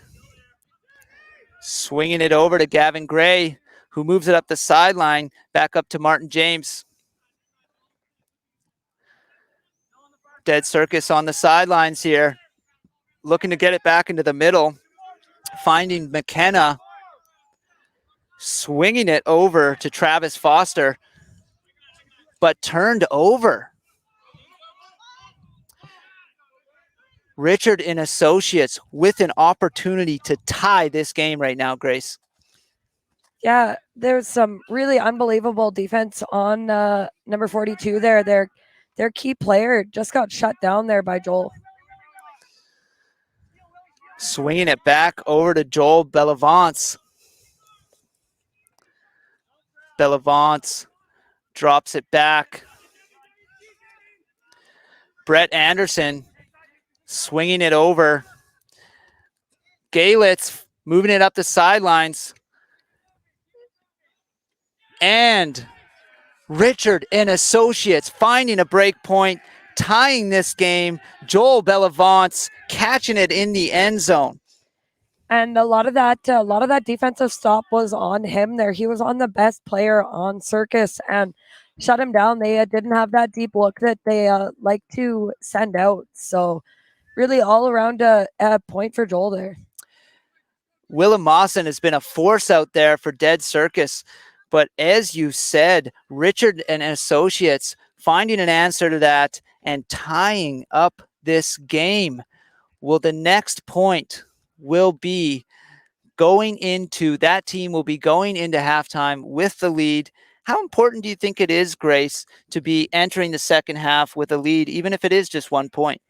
Speaker 3: swinging it over to Gavin Gray, who moves it up the sideline, back up to Martin James. Dead Circus on the sidelines here, looking to get it back into the middle, finding McKenna, swinging it over to Travis Foster, but turned over. Richard and Associates with an opportunity to tie this game right now, Grace.
Speaker 4: Yeah, there's some really unbelievable defense on number 42 there. Their key player just got shut down there by Joel.
Speaker 3: Swinging it back over to Joel Bellavance. Bellavance drops it back. Brett Anderson swinging it over. Galitz moving it up the sidelines. And Richard and Associates finding a break point, tying this game. Joel Bellavance catching it in the end zone.
Speaker 4: And a lot of that defensive stop was on him there. He was on the best player on Circus and shut him down. They didn't have that deep look that they like to send out. So really all around a point for Joel there.
Speaker 3: Willem Mawson has been a force out there for Dead Circus. But as you said, Richard and Associates finding an answer to that and tying up this game. Well, the next point will be going into that team will be going into halftime with the lead. How important do you think it is, Grace, to be entering the second half with a lead, even if it is just 1 point?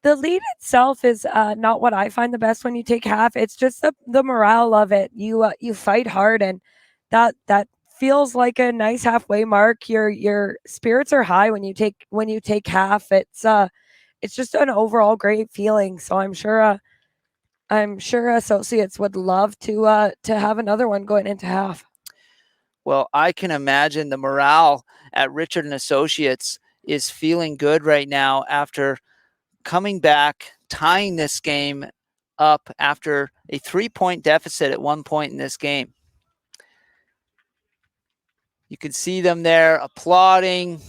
Speaker 4: The lead itself is not what I find the best when you take half. It's just the morale of it. You fight hard, and that feels like a nice halfway mark. Your spirits are high when you take half. It's just an overall great feeling. So I'm sure Associates would love to have another one going into half.
Speaker 3: Well, I can imagine the morale at Richard and Associates is feeling good right now after coming back, tying this game up after a 3-point deficit at one point in this game. You can see them there applauding.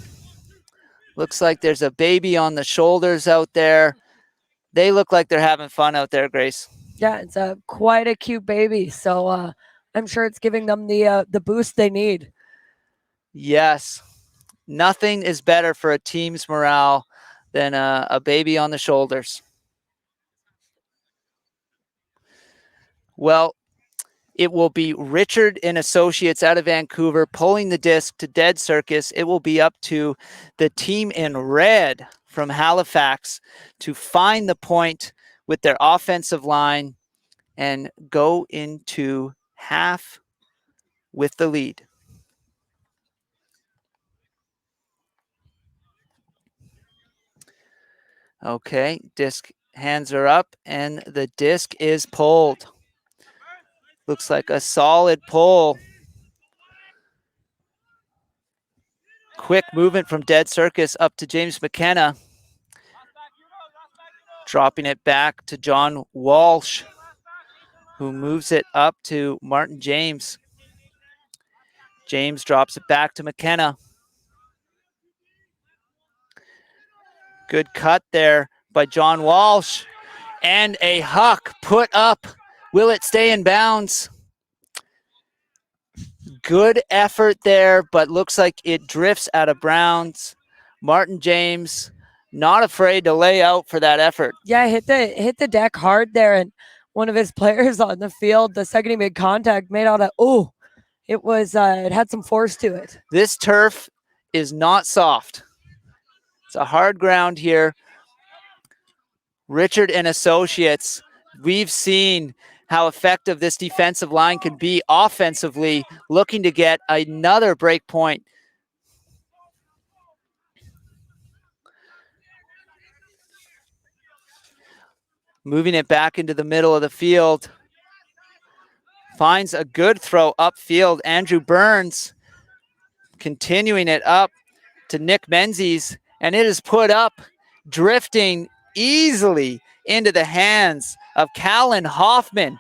Speaker 3: Looks like there's a baby on the shoulders out there. They look like they're having fun out there, Grace.
Speaker 4: Yeah, it's quite a cute baby. So I'm sure it's giving them the boost they need.
Speaker 3: Yes. Nothing is better for a team's morale than a baby on the shoulders. Well, it will be Richard and Associates out of Vancouver pulling the disc to Dead Circus. It will be up to the team in red from Halifax to find the point with their offensive line and go into half with the lead. Okay, disc hands are up and the disc is pulled. Looks like a solid pull. Quick movement from Dead Circus up to James McKenna. Dropping it back to John Walsh, who moves it up to Martin James. James drops it back to McKenna. Good cut there by John Walsh. And a huck put up. Will it stay in bounds? Good effort there, but looks like it drifts out of bounds. Martin James not afraid to lay out for that effort.
Speaker 4: Yeah, hit the deck hard there, and one of his players on the field, the second he made contact, made out it had some force to it.
Speaker 3: This turf is not soft. It's a hard ground here. Richard and Associates, we've seen how effective this defensive line can be offensively, looking to get another break point. Moving it back into the middle of the field. Finds a good throw upfield. Andrew Burns continuing it up to Nick Menzies, and it is put up, drifting easily into the hands of Callan Hoffman.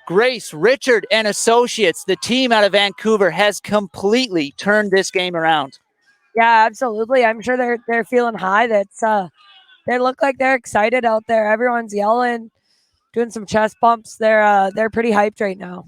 Speaker 3: Grace, Richard, and Associates, the team out of Vancouver, has completely turned this game around.
Speaker 4: Yeah, absolutely. I'm sure they're feeling high. They look like they're excited out there. Everyone's yelling, doing some chest bumps. They're pretty hyped right now.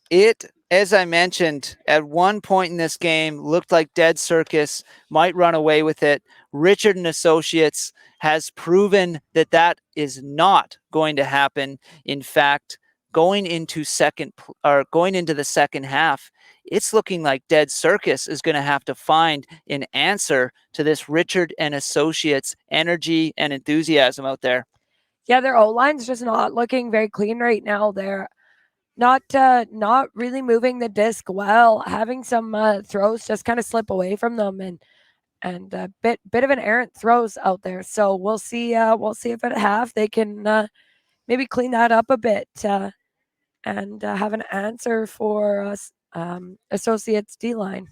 Speaker 3: It, as I mentioned, at one point in this game, looked like Dead Circus might run away with it. Richard and Associates has proven that that is not going to happen. In fact, going into the second half, it's looking like Dead Circus is going to have to find an answer to this Richard and Associates energy and enthusiasm out there.
Speaker 4: Yeah, their O-line's just not looking very clean right now. They're not really moving the disc well, having some throws just kind of slip away from them, and and a bit of an errant throws out there. So we'll see if at half they can maybe clean that up a bit and have an answer for us Associates D line.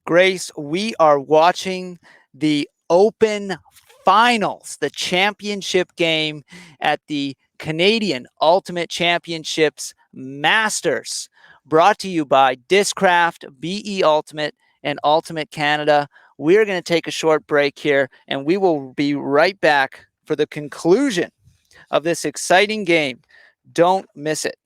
Speaker 3: Grace, we are watching the Open Finals, the championship game at the Canadian Ultimate Championships Masters, brought to you by Discraft, BE Ultimate, and Ultimate Canada. We're going to take a short break here, and we will be right back for the conclusion of this exciting game. Don't miss it.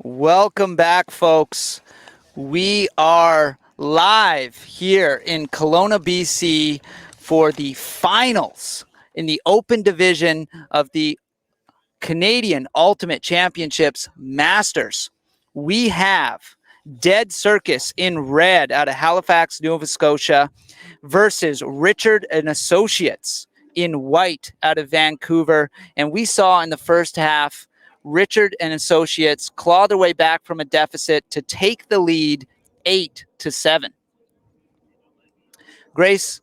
Speaker 3: Welcome back, folks. We are live here in Kelowna, BC for the finals in the open division of the Canadian Ultimate Championships Masters. We have Dead Circus in red out of Halifax, Nova Scotia versus Richard and Associates in white out of Vancouver. And we saw in the first half Richard and Associates claw their way back from a deficit to take the lead 8-7. Grace,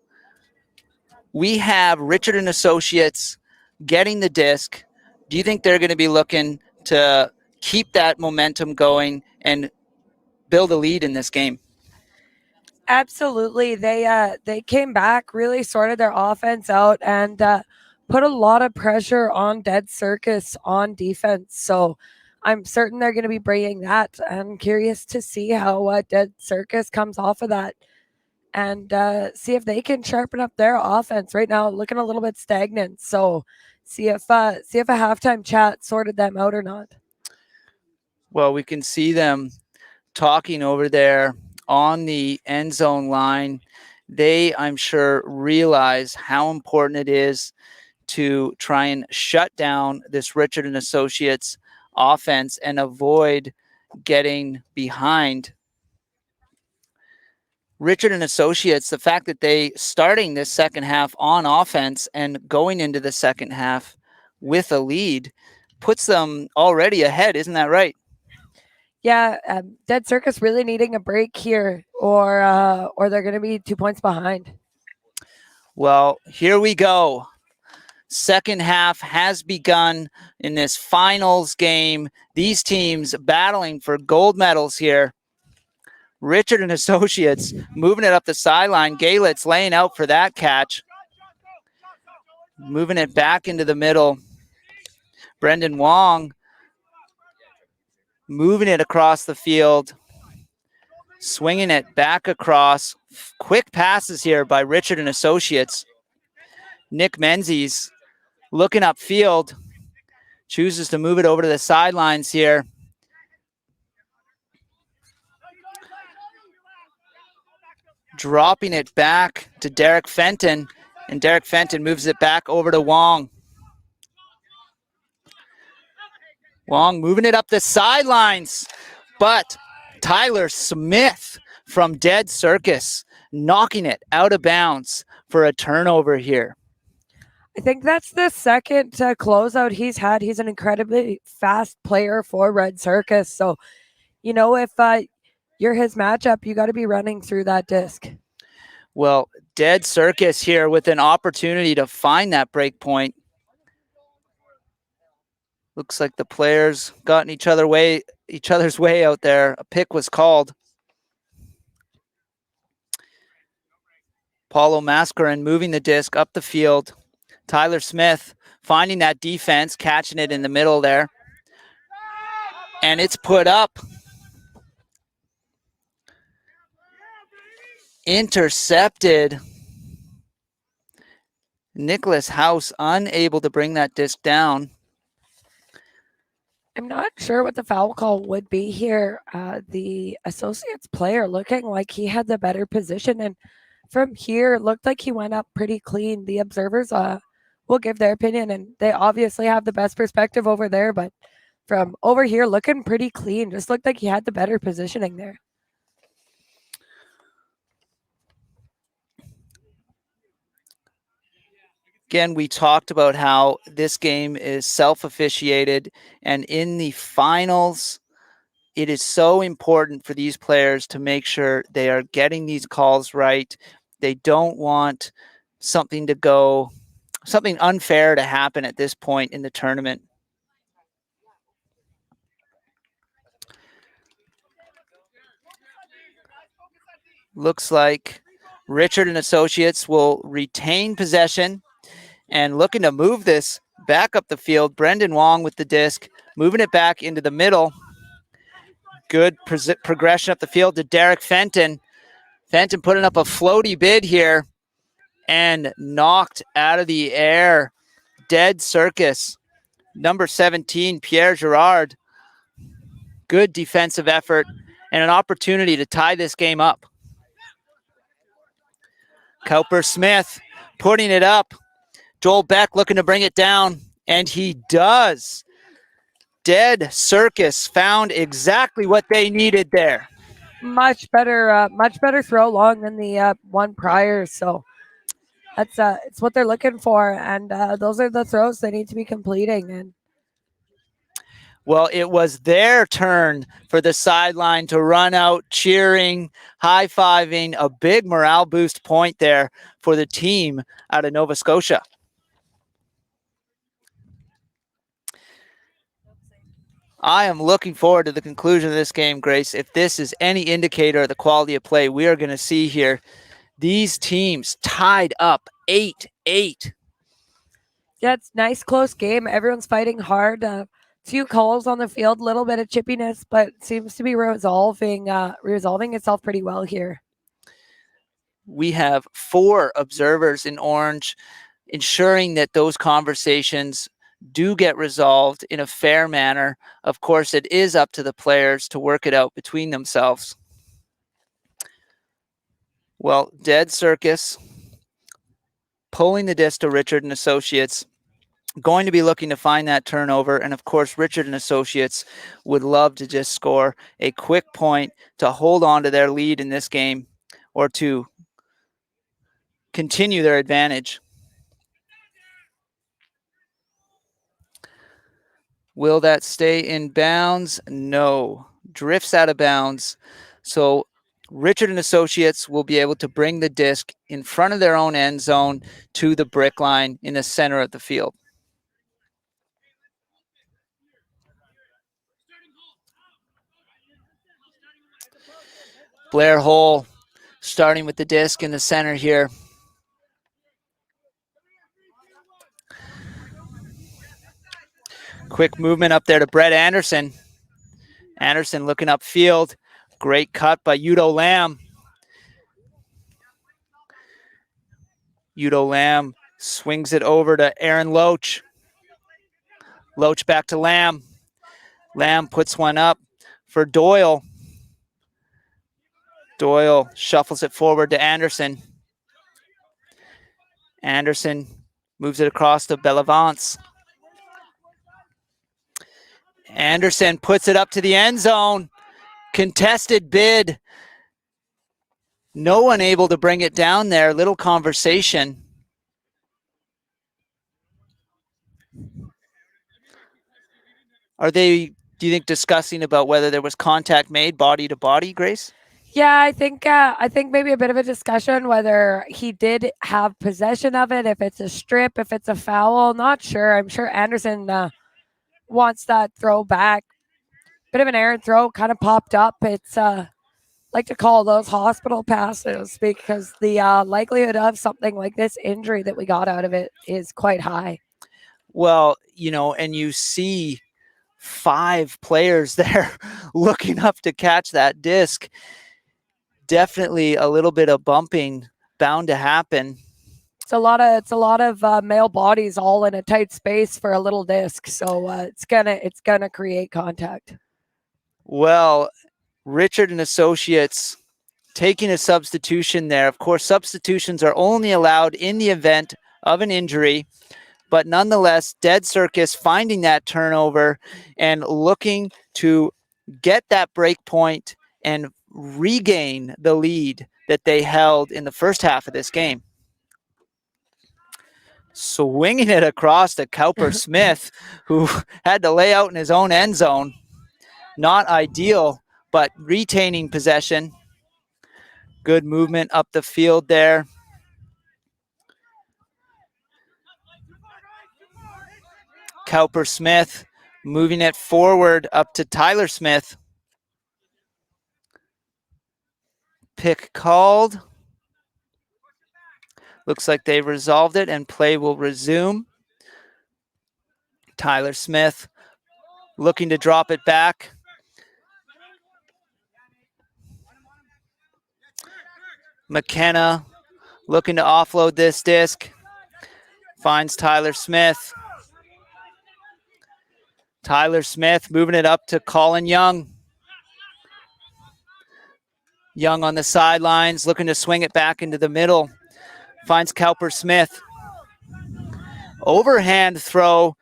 Speaker 3: we have Richard and Associates getting the disc. Do you think they're going to be looking to keep that momentum going and build a lead in this game?
Speaker 4: Absolutely. They came back, really sorted their offense out, and put a lot of pressure on Dead Circus on defense. So I'm certain they're going to be bringing that. I'm curious to see how Dead Circus comes off of that and see if they can sharpen up their offense. Right now, looking a little bit stagnant. So see if a halftime chat sorted them out or not.
Speaker 3: Well, we can see them talking over there on the end zone line. They, I'm sure, realize how important it is to try and shut down this Richard and Associates offense and avoid getting behind. Richard and Associates, the fact that they starting this second half on offense and going into the second half with a lead puts them already ahead. Isn't that right?
Speaker 4: Yeah, Dead Circus really needing a break here, or they're going to be 2 points behind.
Speaker 3: Well, here we go. Second half has begun in this finals game. These teams battling for gold medals here. Richard and Associates moving it up the sideline. Galitz laying out for that catch. Moving it back into the middle. Brendan Wong moving it across the field. Swinging it back across. Quick passes here by Richard and Associates. Nick Menzies looking upfield. Chooses to move it over to the sidelines here. Dropping it back to Derek Fenton, and Derek Fenton moves it back over to Wong. Wong moving it up the sidelines, but Tyler Smith from Dead Circus knocking it out of bounds for a turnover here.
Speaker 4: I think that's the second closeout he's had. He's an incredibly fast player for Red Circus. So, if you're his matchup, you got to be running through that disc.
Speaker 3: Well, Dead Circus here with an opportunity to find that break point. Looks like the players got in each other's way out there. A pick was called. Paulo Mascarin moving the disc up the field. Tyler Smith finding that defense, catching it in the middle there. And it's put up. Intercepted. Nicholas House unable to bring that disc down.
Speaker 4: I'm not sure what the foul call would be here. The Associates player looking like he had the better position. And from here, it looked like he went up pretty clean. The observers will give their opinion, and they obviously have the best perspective over there. But from over here, looking pretty clean. Just looked like he had the better positioning there.
Speaker 3: Again, we talked about how this game is self-officiated, and in the finals, it is so important for these players to make sure they are getting these calls right. They don't want something unfair to happen at this point in the tournament. Looks like Richard and Associates will retain possession and looking to move this back up the field. Brendan Wong with the disc, moving it back into the middle. Good progression up the field to Derek Fenton. Fenton putting up a floaty bid here and knocked out of the air. Dead Circus. Number 17, Pierre Girard. Good defensive effort and an opportunity to tie this game up. Cowper-Smith putting it up. Joel Beck looking to bring it down, and he does. Dead Circus found exactly what they needed there.
Speaker 4: Much better throw long than the one prior. So that's it's what they're looking for, and those are the throws they need to be completing. And
Speaker 3: well, it was their turn for the sideline to run out, cheering, high-fiving, a big morale boost point there for the team out of Nova Scotia. I am looking forward to the conclusion of this game, Grace. If this is any indicator of the quality of play we are going to see here, these teams tied up 8-8.
Speaker 4: yeah, it's nice, close game. Everyone's fighting hard. Few calls on the field, a little bit of chippiness, but seems to be resolving itself pretty well here.
Speaker 3: We have 4 observers in orange, ensuring that those conversations do get resolved in a fair manner. Of course, it is up to the players to work it out between themselves. Well, Dead Circus pulling the disc to Richard and Associates, going to be looking to find that turnover. And of course, Richard and Associates would love to just score a quick point to hold on to their lead in this game or to continue their advantage. Will that stay in bounds? No. Drifts out of bounds. So Richard and Associates will be able to bring the disc in front of their own end zone to the brick line in the center of the field. Blair Hole starting with the disc in the center here. Quick movement up there to Brett Anderson. Anderson looking upfield. Great cut by Udo Lamb. Udo Lamb swings it over to Aaron Loach. Loach back to Lamb. Lamb puts one up for Doyle. Doyle shuffles it forward to Anderson. Anderson moves it across to Bellavance. Anderson puts it up to the end zone. Contested bid. No one able to bring it down there. Little conversation. Are they, do you think, discussing about whether there was contact made body to body, Grace?
Speaker 4: Yeah, I think maybe a bit of a discussion whether he did have possession of it, if it's a strip, if it's a foul. Not sure. I'm sure Anderson wants that throw back. Bit of an errant throw, kind of popped up. It's like to call those hospital passes because the likelihood of something like this injury that we got out of it is quite high.
Speaker 3: Well, you know, and you see 5 players there looking up to catch that disc. Definitely a little bit of bumping bound to happen.
Speaker 4: It's a lot of male bodies all in a tight space for a little disc, so it's gonna create contact.
Speaker 3: Well, Richard and Associates taking a substitution there. Of course, substitutions are only allowed in the event of an injury, but nonetheless, Dead Circus finding that turnover and looking to get that break point and regain the lead that they held in the first half of this game. Swinging it across to Cowper-Smith, who had to lay out in his own end zone. Not ideal, but retaining possession. Good movement up the field there. Cowper-Smith moving it forward up to Tyler Smith. Pick called. Looks like they've resolved it and play will resume. Tyler Smith looking to drop it back. McKenna looking to offload this disc. Finds Tyler Smith. Tyler Smith moving it up to Colin Young. Young on the sidelines, looking to swing it back into the middle. Finds Cowper Smith. Overhand throw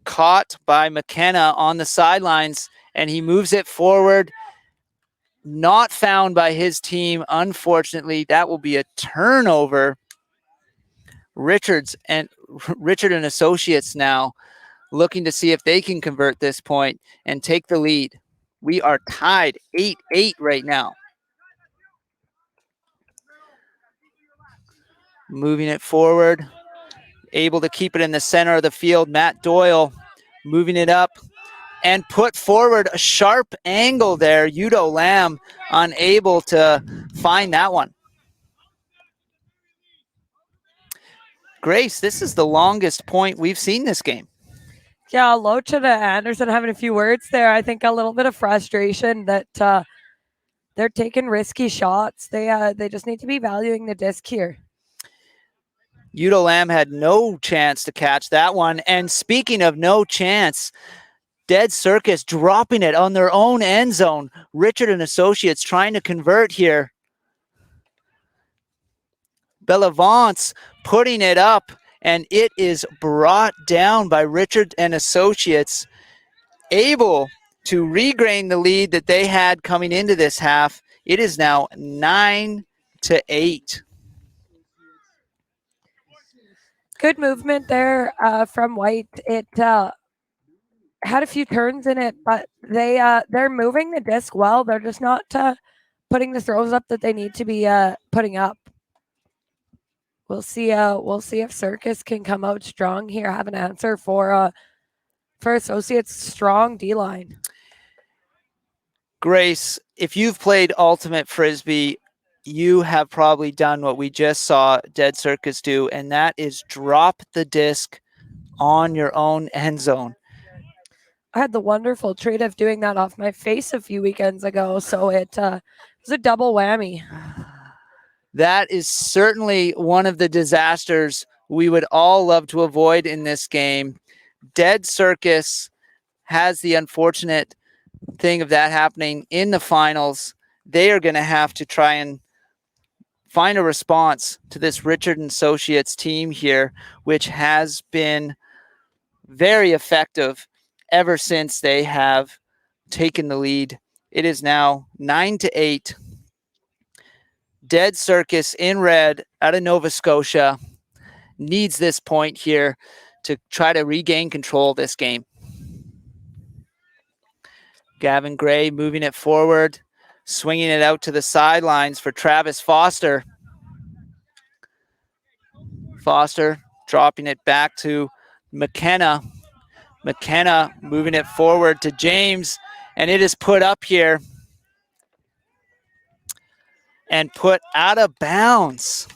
Speaker 3: caught by McKenna on the sidelines, and he moves it forward. Not found by his team, unfortunately. That will be a turnover. Richard and Associates now looking to see if they can convert this point and take the lead. We are tied 8-8 right now. Moving it forward, able to keep it in the center of the field. Matt Doyle moving it up and put forward a sharp angle there. Udo Lamb unable to find that one. Grace, this is the longest point we've seen this game.
Speaker 4: Yeah, Locha to Anderson having a few words there. I think a little bit of frustration that they're taking risky shots. They just need to be valuing the disc here.
Speaker 3: Udo Lamb had no chance to catch that one. And speaking of no chance, Dead Circus dropping it on their own end zone. Richard and Associates trying to convert here. Bellavance putting it up, and it is brought down by Richard and Associates, able to regain the lead that they had coming into this half. It is now 9-8.
Speaker 4: Good movement there from White. It had a few turns in it, but they're moving the disc well. They're just not putting the throws up that they need to be putting up. We'll see if Circus can come out strong here, have an answer for Associates' strong D-line.
Speaker 3: Grace, if you've played Ultimate Frisbee, you have probably done what we just saw Dead Circus do, and that is drop the disc on your own end zone.
Speaker 4: I had the wonderful treat of doing that off my face a few weekends ago, so it was a double whammy.
Speaker 3: That is certainly one of the disasters we would all love to avoid in this game. Dead Circus has the unfortunate thing of that happening in the finals. They are going to have to try and find a response to this Richard and Associates team here, which has been very effective ever since they have taken the lead. It is now 9-8. Dead Circus in red out of Nova Scotia needs this point here to try to regain control of this game. Gavin Gray moving it forward, swinging it out to the sidelines for Travis Foster. Foster dropping it back to McKenna. McKenna moving it forward to James, and it is put up here and put out of bounds.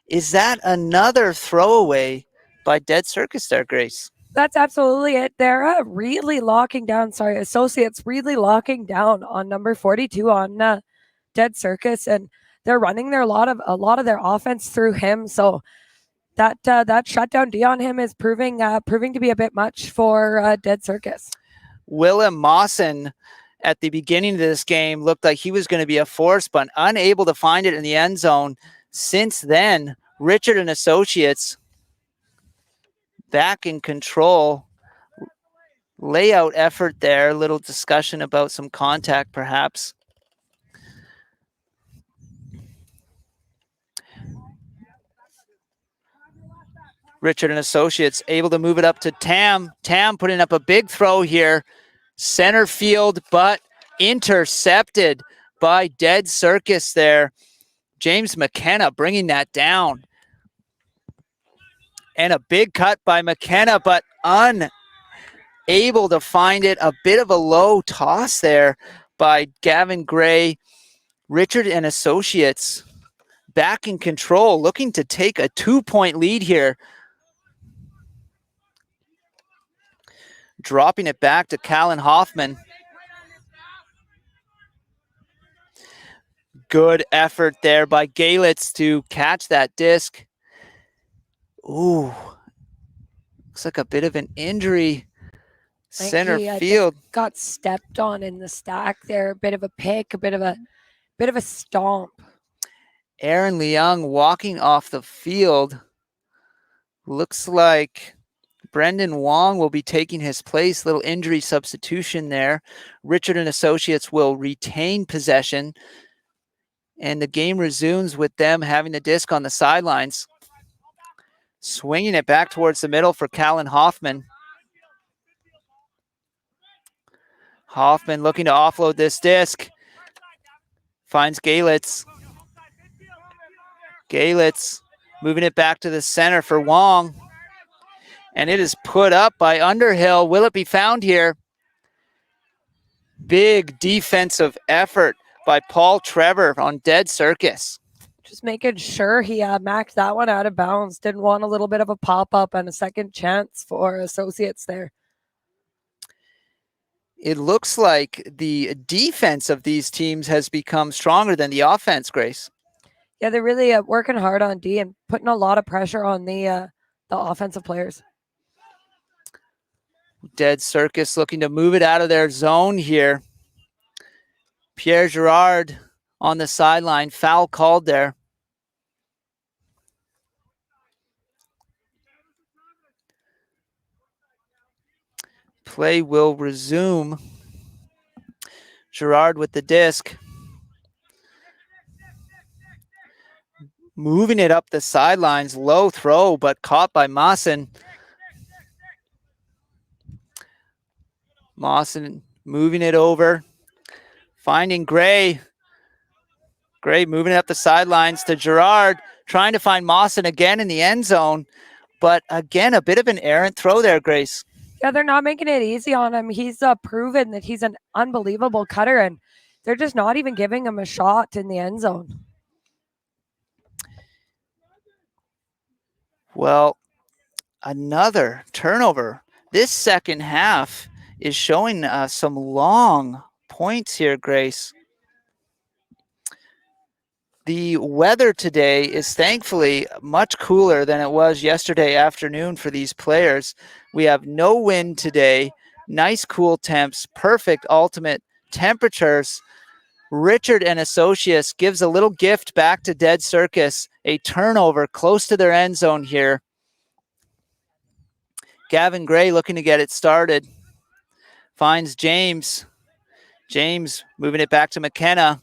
Speaker 3: Is that another throwaway by Dead Circus there, Grace?
Speaker 4: That's absolutely it. They're really locking down. Associates really locking down on number 42 on Dead Circus, and they're running a lot of their offense through him. So that shutdown D on him is proving to be a bit much for Dead Circus.
Speaker 3: Willem Mawson at the beginning of this game looked like he was going to be a force, but unable to find it in the end zone. Since then, Richard and Associates back in control. Layout effort there. A little discussion about some contact, perhaps. Richard and Associates able to move it up to Tam. Tam putting up a big throw here. Center field, but intercepted by Dead Circus there. James McKenna bringing that down. And a big cut by McKenna, but unable to find it. A bit of a low toss there by Gavin Gray. Richard and Associates back in control, looking to take a 2-point lead here. Dropping it back to Callan Hoffman. Good effort there by Galitz to catch that disc. Ooh, looks like a bit of an injury. Center field.
Speaker 4: Got stepped on in the stack there. A bit of a pick, a bit of a Bit of a stomp.
Speaker 3: Aaron Leung walking off the field. Looks like Brendan Wong will be taking his place. Little injury substitution there. Richard and Associates will retain possession. And the game resumes with them having the disc on the sidelines. Swinging it back towards the middle for Callan Hoffman. Hoffman looking to offload this disc. Finds Galitz. Galitz moving it back to the center for Wong. And it is put up by Underhill. Will it be found here? Big defensive effort by Paul Trevor on Dead Circus.
Speaker 4: Just making sure he maxed that one out of bounds. Didn't want a little bit of a pop-up and a second chance for Associates there.
Speaker 3: It looks like the defense of these teams has become stronger than the offense, Grace.
Speaker 4: Yeah, they're really working hard on D and putting a lot of pressure on the offensive players.
Speaker 3: Dead Circus looking to move it out of their zone here. Pierre Girard on the sideline. Foul called there. Play will resume. Girard with the disc. Moving it up the sidelines. Low throw, but caught by Mawson. Mawson moving it over. Finding Gray. Gray moving it up the sidelines to Girard. Trying to find Mawson again in the end zone. But again, a bit of an errant throw there, Grace.
Speaker 4: Yeah, they're not making it easy on him. He's proven that he's an unbelievable cutter, and they're just not even giving him a shot in the end zone.
Speaker 3: Well, another turnover. This second half is showing some long points here, Grace. The weather today is thankfully much cooler than it was yesterday afternoon for these players. We have no wind today, nice cool temps, perfect ultimate temperatures. Richard and Associates gives a little gift back to Dead Circus, a turnover close to their end zone here. Gavin Gray looking to get it started. Finds James. James moving it back to McKenna.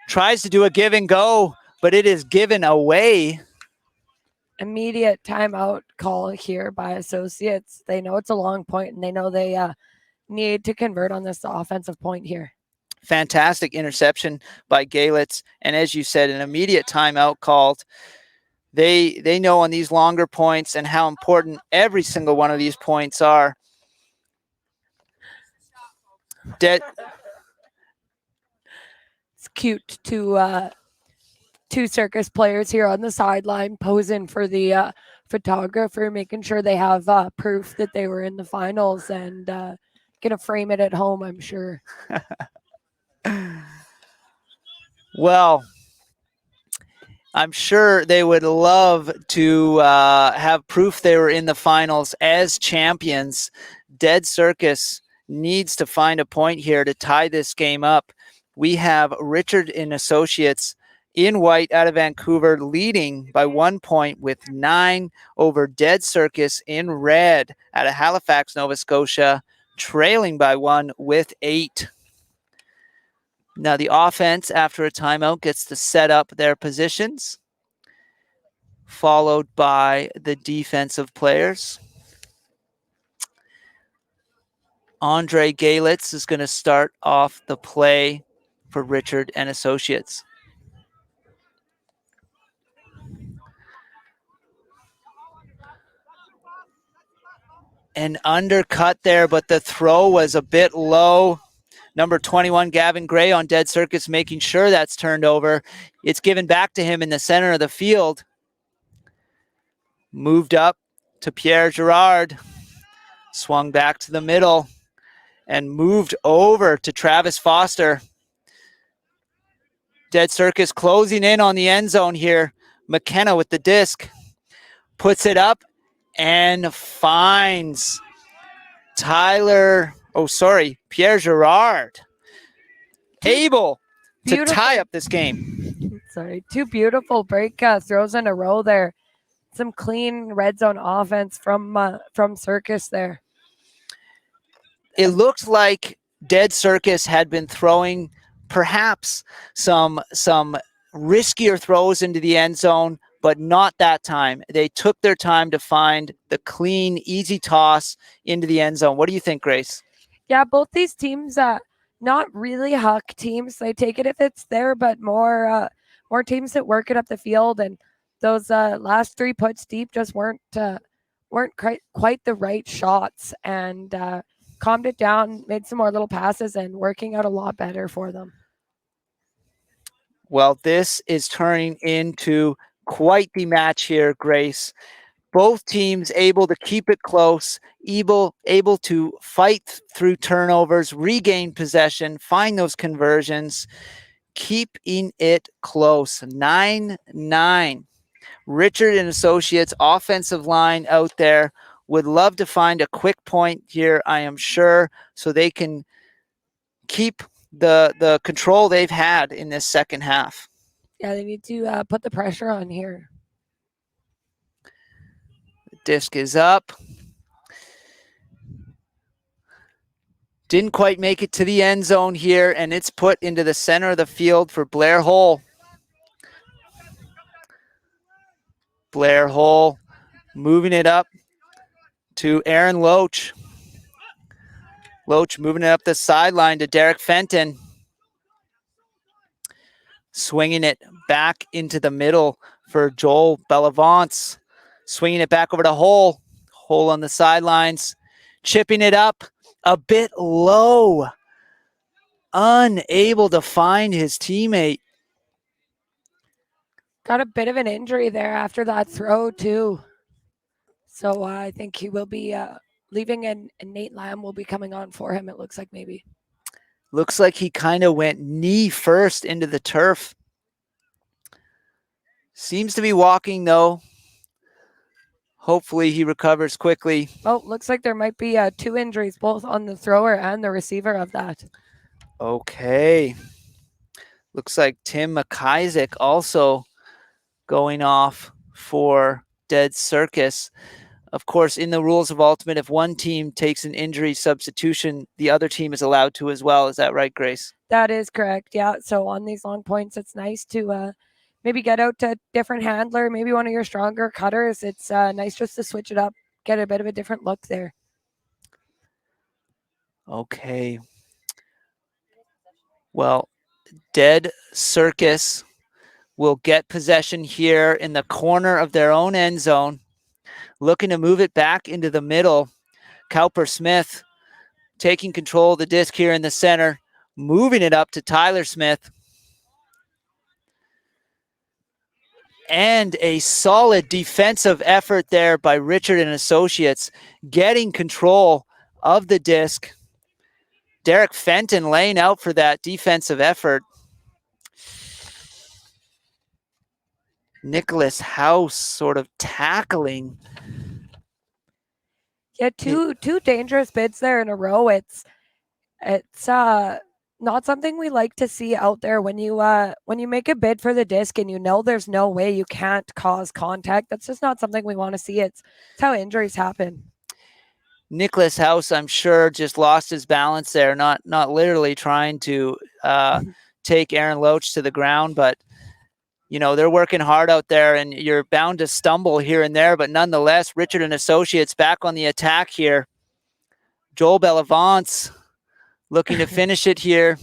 Speaker 3: Tries to do a give and go, but it is given away.
Speaker 4: Immediate timeout call here by Associates. They know it's a long point, and they know they need to convert on this offensive point here.
Speaker 3: Fantastic interception by Galitz. And as you said, an immediate timeout called. They know on these longer points and how important every single one of these points are. It's
Speaker 4: cute to two Circus players here on the sideline posing for the photographer, making sure they have proof that they were in the finals, and gonna frame it at home, I'm sure.
Speaker 3: Well, I'm sure they would love to have proof they were in the finals as champions. Dead Circus needs to find a point here to tie this game up. We have Richard and Associates in white out of Vancouver leading by 1 point with 9 over Dead Circus in red out of Halifax, Nova Scotia, trailing by 1 with 8. Now the offense, after a timeout, gets to set up their positions, followed by the defensive players. Andre Galitz is going to start off the play for Richard and Associates. An undercut there, but the throw was a bit low. Number 21, Gavin Gray on Dead Circus, making sure that's turned over. It's given back to him in the center of the field. Moved up to Pierre Girard. Swung back to the middle and moved over to Travis Foster. Dead Circus closing in on the end zone here. McKenna with the disc. Puts it up and finds Pierre Girard able to tie up this game.
Speaker 4: Sorry, 2 beautiful break throws in a row there. Some clean red zone offense from Circus there.
Speaker 3: It looks like Dead Circus had been throwing perhaps some riskier throws into the end zone, but not that time. They took their time to find the clean, easy toss into the end zone. What do you think, Grace?
Speaker 4: Yeah, both these teams, not really huck teams. They take it if it's there, but more teams that work it up the field. And those last 3 puts deep just weren't quite the right shots. And calmed it down, made some more little passes, and working out a lot better for them.
Speaker 3: Well, this is turning into quite the match here, Grace. Both teams able to keep it close, able to fight through turnovers, regain possession, find those conversions, keeping it close. 9-9. Richard and Associates offensive line out there would love to find a quick point here, I am sure, so they can keep the control they've had in this second half.
Speaker 4: Yeah, they need to put the pressure on here.
Speaker 3: The disc is up. Didn't quite make it to the end zone here, and it's put into the center of the field for Blair Hull. Blair Hull moving it up to Aaron Loach. Loach moving it up the sideline to Derek Fenton. Swinging it back into the middle for Joel Bellavance. Swinging it back over to Hull. Hull on the sidelines. Chipping it up a bit low. Unable to find his teammate.
Speaker 4: Got a bit of an injury there after that throw, too. So I think he will be leaving, and Nate Lamb will be coming on for him, it looks like maybe.
Speaker 3: Looks like he kind of went knee first into the turf. Seems to be walking, though. Hopefully he recovers quickly.
Speaker 4: Oh, looks like there might be 2 injuries, both on the thrower and the receiver of that.
Speaker 3: Okay. Looks like Tim McIsaac also going off for Dead Circus. Of course, in the rules of Ultimate, if one team takes an injury substitution, the other team is allowed to as well. Is that right, Grace?
Speaker 4: That is correct, yeah. So on these long points, it's nice to maybe get out to a different handler, maybe one of your stronger cutters. It's nice just to switch it up, get a bit of a different look there.
Speaker 3: Okay. Well, Dead Circus will get possession here in the corner of their own end zone. Looking to move it back into the middle. Cowper Smith taking control of the disc here in the center. Moving it up to Tyler Smith. And a solid defensive effort there by Richard and Associates, getting control of the disc. Derek Fenton laying out for that defensive effort. Nicholas House sort of tackling.
Speaker 4: Yeah, two dangerous bids there in a row. It's not something we like to see out there when you make a bid for the disc and you know there's no way you can't cause contact. That's just not something we want to see. It's how injuries happen.
Speaker 3: Nicholas House, I'm sure, just lost his balance there, not literally trying to take Aaron Loach to the ground, but you know, they're working hard out there and you're bound to stumble here and there, but nonetheless, Richard and Associates back on the attack here. Joel Bellavance looking to finish it here.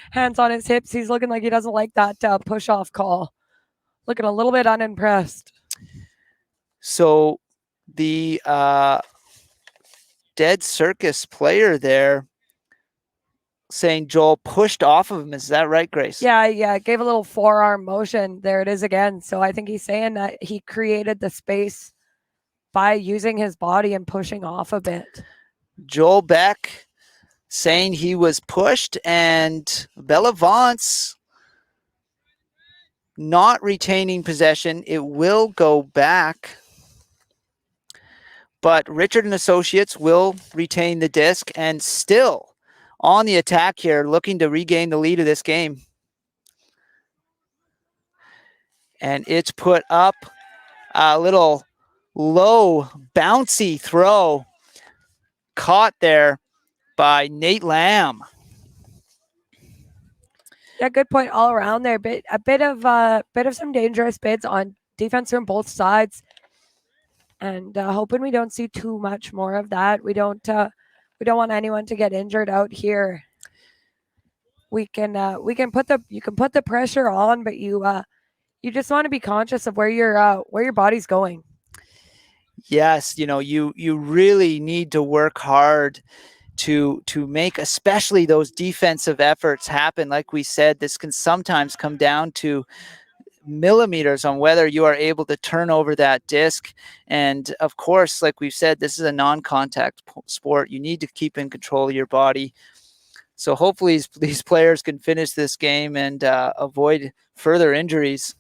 Speaker 4: Hands on his hips. He's looking like he doesn't like that push-off call. Looking a little bit unimpressed.
Speaker 3: So the Dead Circus player there saying Joel pushed off of him. Is that right, Grace?
Speaker 4: Yeah. Gave a little forearm motion. There it is again. So I think he's saying that he created the space by using his body and pushing off a bit.
Speaker 3: Joel Beck saying he was pushed, and Bellavance not retaining possession. It will go back, but Richard and Associates will retain the disc and still on the attack here, looking to regain the lead of this game. And it's put up a little low, bouncy throw caught there by Nate Lamb.
Speaker 4: Yeah, good point all around there. A bit of some dangerous bids on defense from both sides, and hoping we don't see too much more of that. We don't want anyone to get injured out here. You can put the pressure on, but you just want to be conscious of where your body's going.
Speaker 3: Yes, you really need to work hard to make especially those defensive efforts happen. Like we said, this can sometimes come down to millimeters on whether you are able to turn over that disc. And of course, like we've said, this is a non-contact sport. You need to keep in control of your body. So hopefully these players can finish this game and avoid further injuries.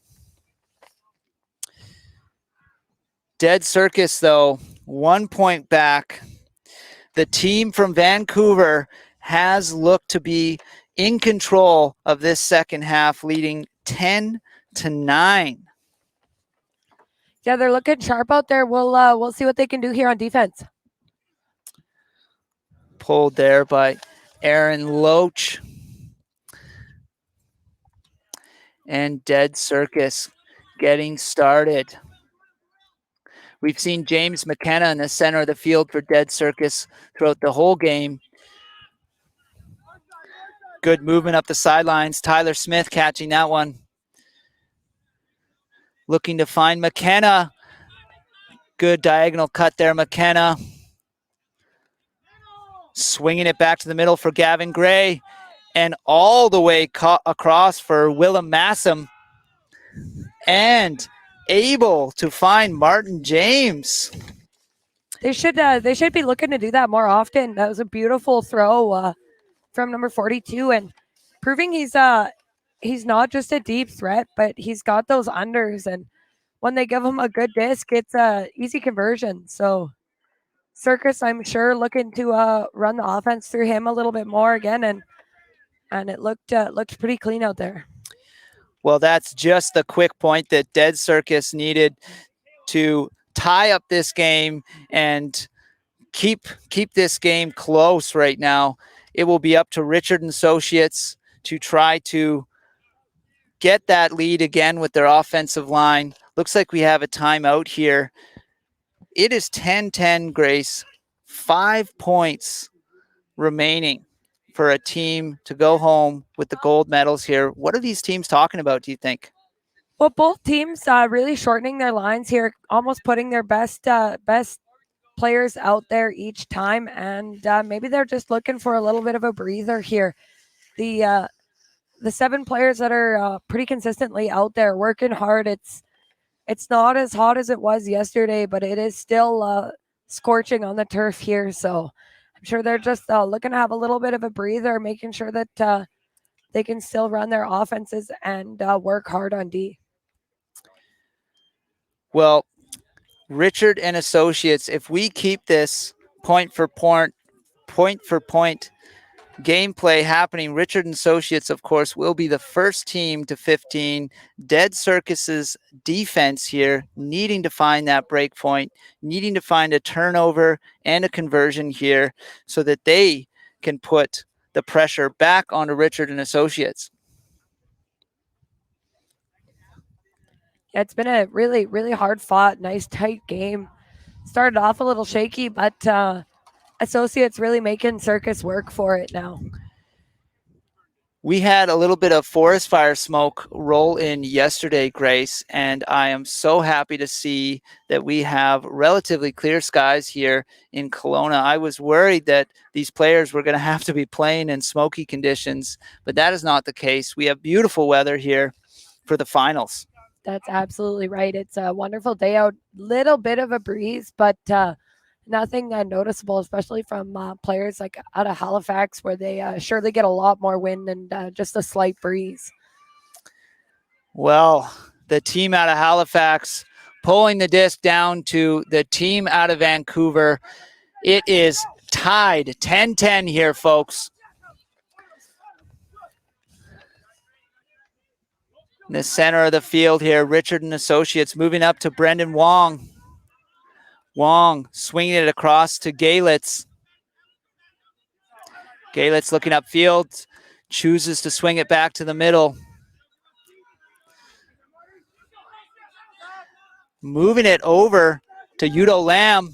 Speaker 3: Dead Circus, though, 1 point back. The team from Vancouver has looked to be in control of this second half, leading 10-9.
Speaker 4: Yeah, they're looking sharp out there. We'll see what they can do here on defense.
Speaker 3: Pulled there by Aaron Loach. And Dead Circus getting started. We've seen James McKenna in the center of the field for Dead Circus throughout the whole game. Good movement up the sidelines. Tyler Smith catching that one. Looking to find McKenna. Good diagonal cut there, McKenna. Swinging it back to the middle for Gavin Gray. And all the way across for Willem Massam. And able to find Martin James.
Speaker 4: They should be looking to do that more often. That was a beautiful throw from number 42, and proving he's not just a deep threat, but he's got those unders, and when they give him a good disc, it's a easy conversion. So Circus, I'm sure, looking to run the offense through him a little bit more again, and it looked pretty clean out there.
Speaker 3: Well, that's just the quick point that Dead Circus needed to tie up this game and keep this game close right now. It will be up to Richard and Associates to try to get that lead again with their offensive line. Looks like we have a timeout here. It is 10-10, Grace. 5 points remaining for a team to go home with the gold medals here. What are these teams talking about, do you think?
Speaker 4: Well, both teams really shortening their lines here, almost putting their best players out there each time, and maybe they're just looking for a little bit of a breather here. The 7 players that are pretty consistently out there working hard. It's not as hot as it was yesterday, but it is still scorching on the turf here. So I'm sure they're just looking to have a little bit of a breather, making sure that they can still run their offenses and work hard on D.
Speaker 3: Well, Richard and Associates, if we keep this point for point gameplay happening, Richard and Associates, of course, will be the first team to 15. Dead Circus's defense here needing to find that break point, needing to find a turnover and a conversion here so that they can put the pressure back onto Richard and Associates.
Speaker 4: Yeah, it's been a really, really hard fought, nice tight game. Started off a little shaky, but Associates really making Circus work for it now.
Speaker 3: We had a little bit of forest fire smoke roll in yesterday, Grace, and I am so happy to see that we have relatively clear skies here in Kelowna. I was worried that these players were going to have to be playing in smoky conditions, but that is not the case. We have beautiful weather here for the finals.
Speaker 4: That's absolutely right. It's a wonderful day out. Little bit of a breeze, but nothing noticeable, especially from players like out of Halifax, where they surely get a lot more wind than just a slight breeze.
Speaker 3: Well, the team out of Halifax pulling the disc down to the team out of Vancouver. It is tied 10-10 here, folks. In the center of the field here, Richard and Associates moving up to Brendan Wong. Wong swinging it across to Galitz. Galitz looking upfield, chooses to swing it back to the middle. Moving it over to Udo Lamb.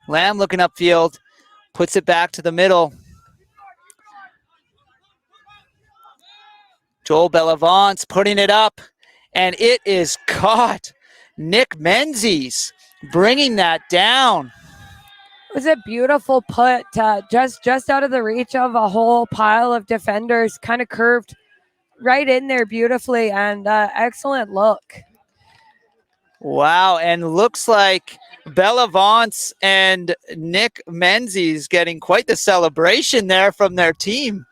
Speaker 3: Lamb looking upfield, puts it back to the middle. Joel Bellavance putting it up, and it is caught. Nick Menzies bringing that down.
Speaker 4: It was a beautiful put, just out of the reach of a whole pile of defenders, kind of curved right in there beautifully, and excellent look.
Speaker 3: Wow, and looks like Bellavance and Nick Menzies getting quite the celebration there from their team.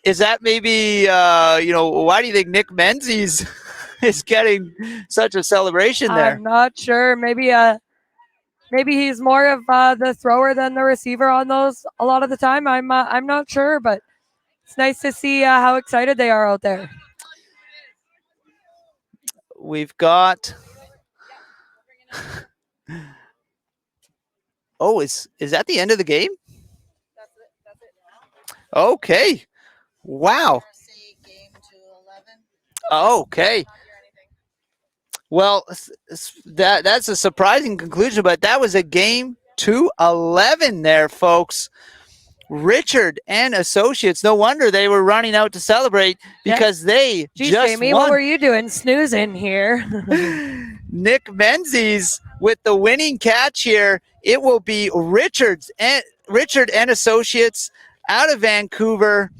Speaker 3: Is that maybe, why do you think Nick Menzies is getting such a celebration there?
Speaker 4: I'm not sure. Maybe he's more of the thrower than the receiver on those a lot of the time. I'm not sure, but it's nice to see how excited they are out there.
Speaker 3: We've got. Oh, is that the end of the game?
Speaker 5: That's it.
Speaker 3: Okay. Wow. Okay. Well, that's a surprising conclusion, but that was a game to 11 there, folks. Richard and Associates, no wonder they were running out to celebrate because they
Speaker 4: Geez,
Speaker 3: just
Speaker 4: Jamie,
Speaker 3: won.
Speaker 4: what were you doing snoozing here?
Speaker 3: Nick Menzies with the winning catch here. It will be Richard and Associates out of Vancouver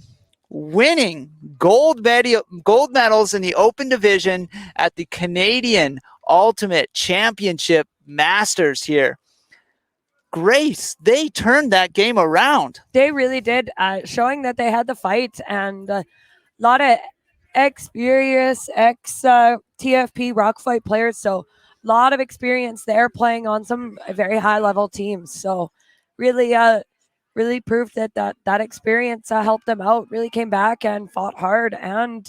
Speaker 3: winning gold medals in the open division at the Canadian Ultimate Championship Masters here. Grace, they turned that game around.
Speaker 4: They really did, showing that they had the fight, and a lot of experienced TFP rock fight players. So a lot of experience there playing on some very high level teams. So really proved that experience helped them out, really came back and fought hard, and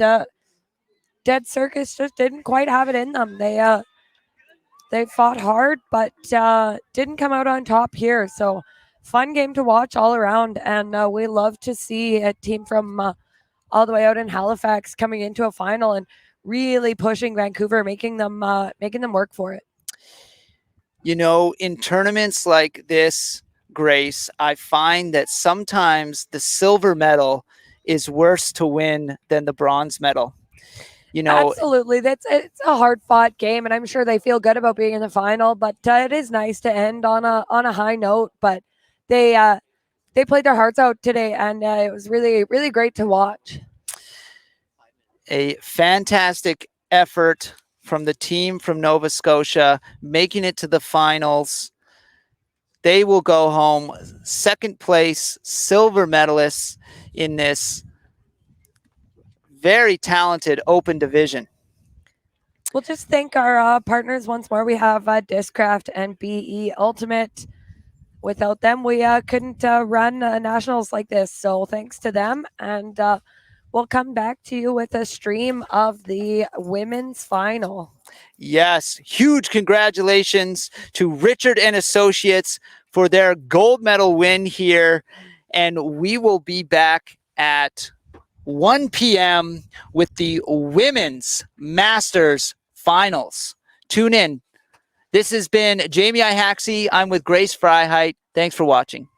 Speaker 4: Dead Circus just didn't quite have it in them. They fought hard, but didn't come out on top here. So fun game to watch all around, and we love to see a team from all the way out in Halifax coming into a final and really pushing Vancouver, making them work for it.
Speaker 3: You know, in tournaments like this, Grace, I find that sometimes the silver medal is worse to win than the bronze medal. You know,
Speaker 4: absolutely, it's a hard fought game, and I'm sure they feel good about being in the final. But it is nice to end on a high note. But they played their hearts out today, and it was really great to watch.
Speaker 3: A fantastic effort from the team from Nova Scotia, making it to the finals. They will go home second place, silver medalists in this very talented open division.
Speaker 4: We'll just thank our partners once more. We have Discraft and BE Ultimate. Without them, we couldn't run nationals like this. So thanks to them, and we'll come back to you with a stream of the women's final.
Speaker 3: Yes, huge congratulations to Richard and Associates for their gold medal win here. And we will be back at 1 p.m. with the Women's Masters Finals. Tune in. This has been Jamie Ihaxie. I'm with Grace Freiheit. Thanks for watching.